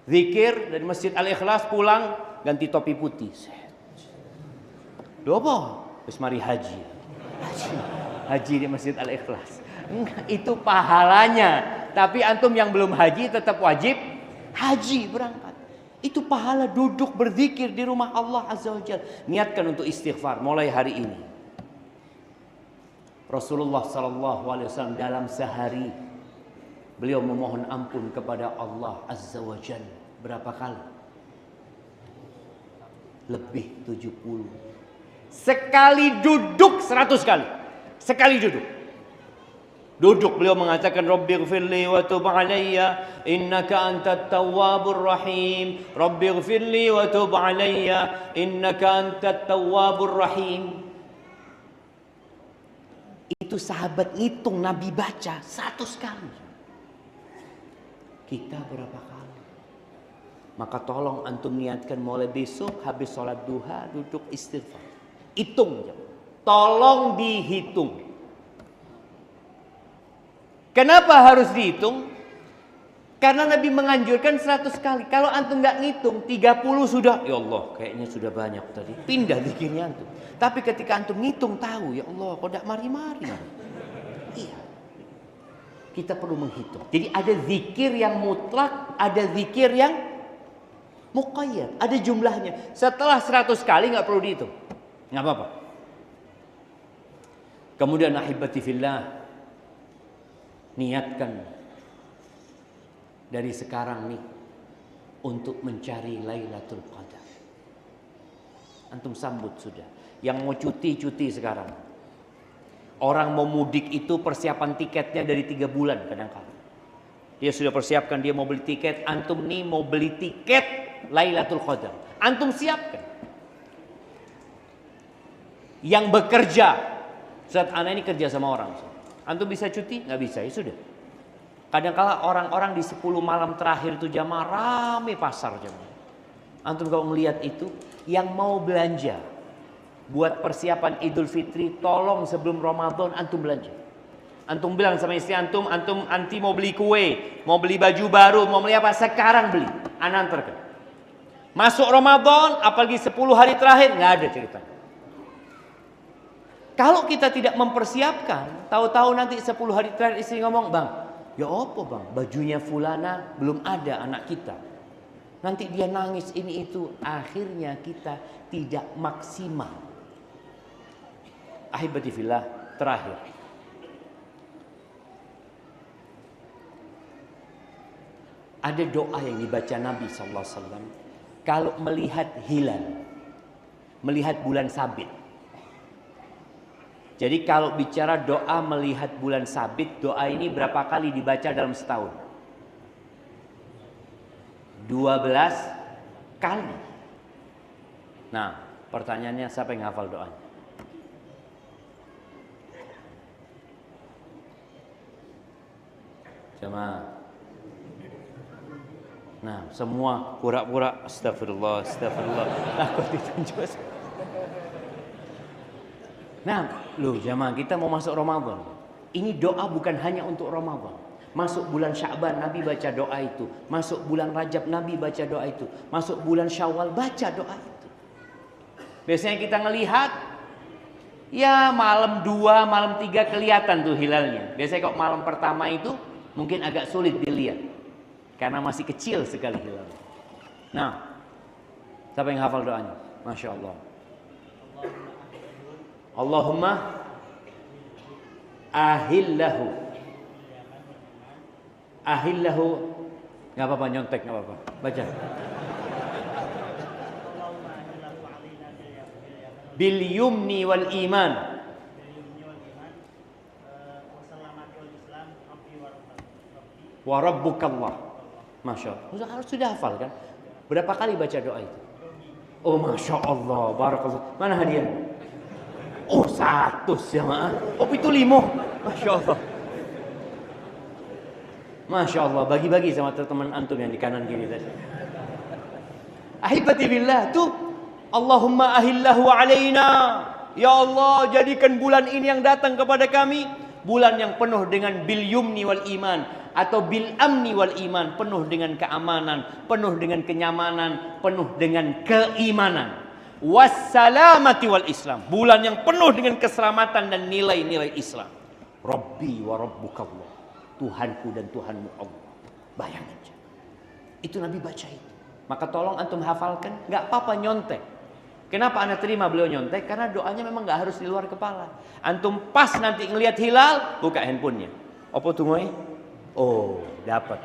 zikir dari Masjid Al-Ikhlas, pulang ganti topi putih. Loh apa? Terus mari haji. Haji di Masjid Al-Ikhlas. Itu pahalanya. Tapi antum yang belum haji tetap wajib haji berangkat. Itu pahala duduk berzikir di rumah Allah Azza wa Jalla. Niatkan untuk istighfar mulai hari ini. Rasulullah SAW dalam sehari beliau memohon ampun kepada Allah Azza wa Jalla berapa kali? Lebih 70. Sekali duduk 100 kali. Sekali duduk. Duduk beliau mengatakan, "Rabbighfirli wa tub 'alayya innaka antat tawwabur rahim. Rabbighfirli wa tub 'alayya innaka antat tawwabur rahim." Itu sahabat ngitung, Nabi baca 100 kali. Kita berapa kali? Maka tolong antum niatkan mulai besok habis sholat duha duduk istighfar. Hitung, tolong dihitung. Kenapa harus dihitung? Karena Nabi menganjurkan 100 kali. Kalau antum nggak ngitung 30 sudah, ya Allah kayaknya sudah banyak tadi. Pindah zikirnya antum. Tapi ketika antum ngitung tahu, ya Allah kok tidak mari-mari. Iya. Kita perlu menghitung. Jadi ada zikir yang mutlak, ada zikir yang muqayyad, ada jumlahnya. Setelah 100 kali nggak perlu dihitung. Nggak apa-apa. Kemudian ahibati fillah, niatkan dari sekarang nih untuk mencari Lailatul Qadar. Antum sambut sudah. Yang mau cuti sekarang. Orang mau mudik itu persiapan tiketnya dari 3 bulan kadang-kadang. Dia sudah persiapkan, dia mau beli tiket. Antum nih mau beli tiket Lailatul Qadar. Antum siapkan. Yang bekerja, saat anak ini kerja sama orang, antum bisa cuti? Nggak bisa, ya sudah. Kadang-kala orang-orang di 10 malam terakhir itu jamaah rame pasar jamaah. Antum kalau melihat itu, yang mau belanja buat persiapan Idul Fitri, tolong sebelum Ramadan antum belanja. Antum bilang sama istri antum anti mau beli kue, mau beli baju baru, mau beli apa, sekarang beli, anak antarkan. Masuk Ramadan, apalagi 10 hari terakhir, nggak ada cerita. Kalau kita tidak mempersiapkan, tahu-tahu nanti 10 hari terakhir istri ngomong, "Bang, ya apa bang, bajunya fulana belum ada anak kita." Nanti dia nangis ini itu, akhirnya kita tidak maksimal. Ahibati fillah, terakhir. Ada doa yang dibaca Nabi SAW kalau melihat hilal, melihat bulan sabit. Jadi kalau bicara doa melihat bulan sabit, doa ini berapa kali dibaca dalam setahun? 12 kali. Nah, pertanyaannya siapa yang hafal doanya? Jemaah. Nah, semua pura-pura astagfirullah, astagfirullah. Takut ditunjuk. Nah, loh jamaah, kita mau masuk Ramadan. Ini doa bukan hanya untuk Ramadan. Masuk bulan Sya'ban Nabi baca doa itu. Masuk bulan Rajab Nabi baca doa itu. Masuk bulan Syawal baca doa itu. Biasanya kita ngelihat ya malam 2, malam 3 kelihatan tuh hilalnya. Biasanya kok malam pertama itu mungkin agak sulit dilihat karena masih kecil sekali hilalnya. Nah, siapa yang hafal doanya? Masya Allah. Allahumma ahillahu. Ahillahu. Gak apa-apa, nyontek gak apa-apa. Baca. Bil yumni wal iman. Wa rabbukallah. Masya Allah. Sudah hafal kan? Berapa kali baca doa itu? Oh Masya Allah. Barakallah. Mana hadiah? Oh 100 jamaah. Oh itu 5. Masya Allah. Masya Allah. Bagi-bagi sama teman antum yang di kanan kiri tadi. Ahibati billah tuh. Allahumma ahillahu alaina. Ya Allah, jadikan bulan ini yang datang kepada kami bulan yang penuh dengan bil yumni wal iman atau bil amni wal iman, penuh dengan keamanan, penuh dengan kenyamanan, penuh dengan keimanan. Wassalamati wal Islam, bulan yang penuh dengan keselamatan dan nilai-nilai Islam. Rabbi wa rabbukallah, Tuhanku dan Tuhanmu Allah. Bayangin, itu Nabi baca itu. Maka tolong antum hafalkan, nggak apa-apa nyontek. Kenapa anda terima beliau nyontek? Karena doanya memang nggak harus di luar kepala. Antum pas nanti ngelihat hilal, buka handphonenya. Apa tunggu? Oh, dapat.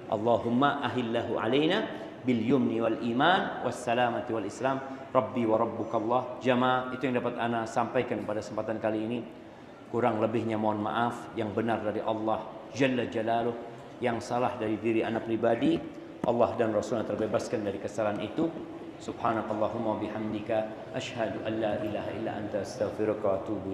Allahumma ahillahu alaina bil yumni wal iman wassalamati wal Islam. Rabbi wa rabbukallah. Jamaah, itu yang dapat ana sampaikan pada kesempatan kali ini. Kurang lebihnya mohon maaf. Yang benar dari Allah Jalla Jalaluh, yang salah dari diri ana pribadi. Allah dan Rasulnya terbebaskan dari kesalahan itu. Subhanakallahumma bihamdika asyhadu an la ilaha illa anta astaghfiruka wa atubu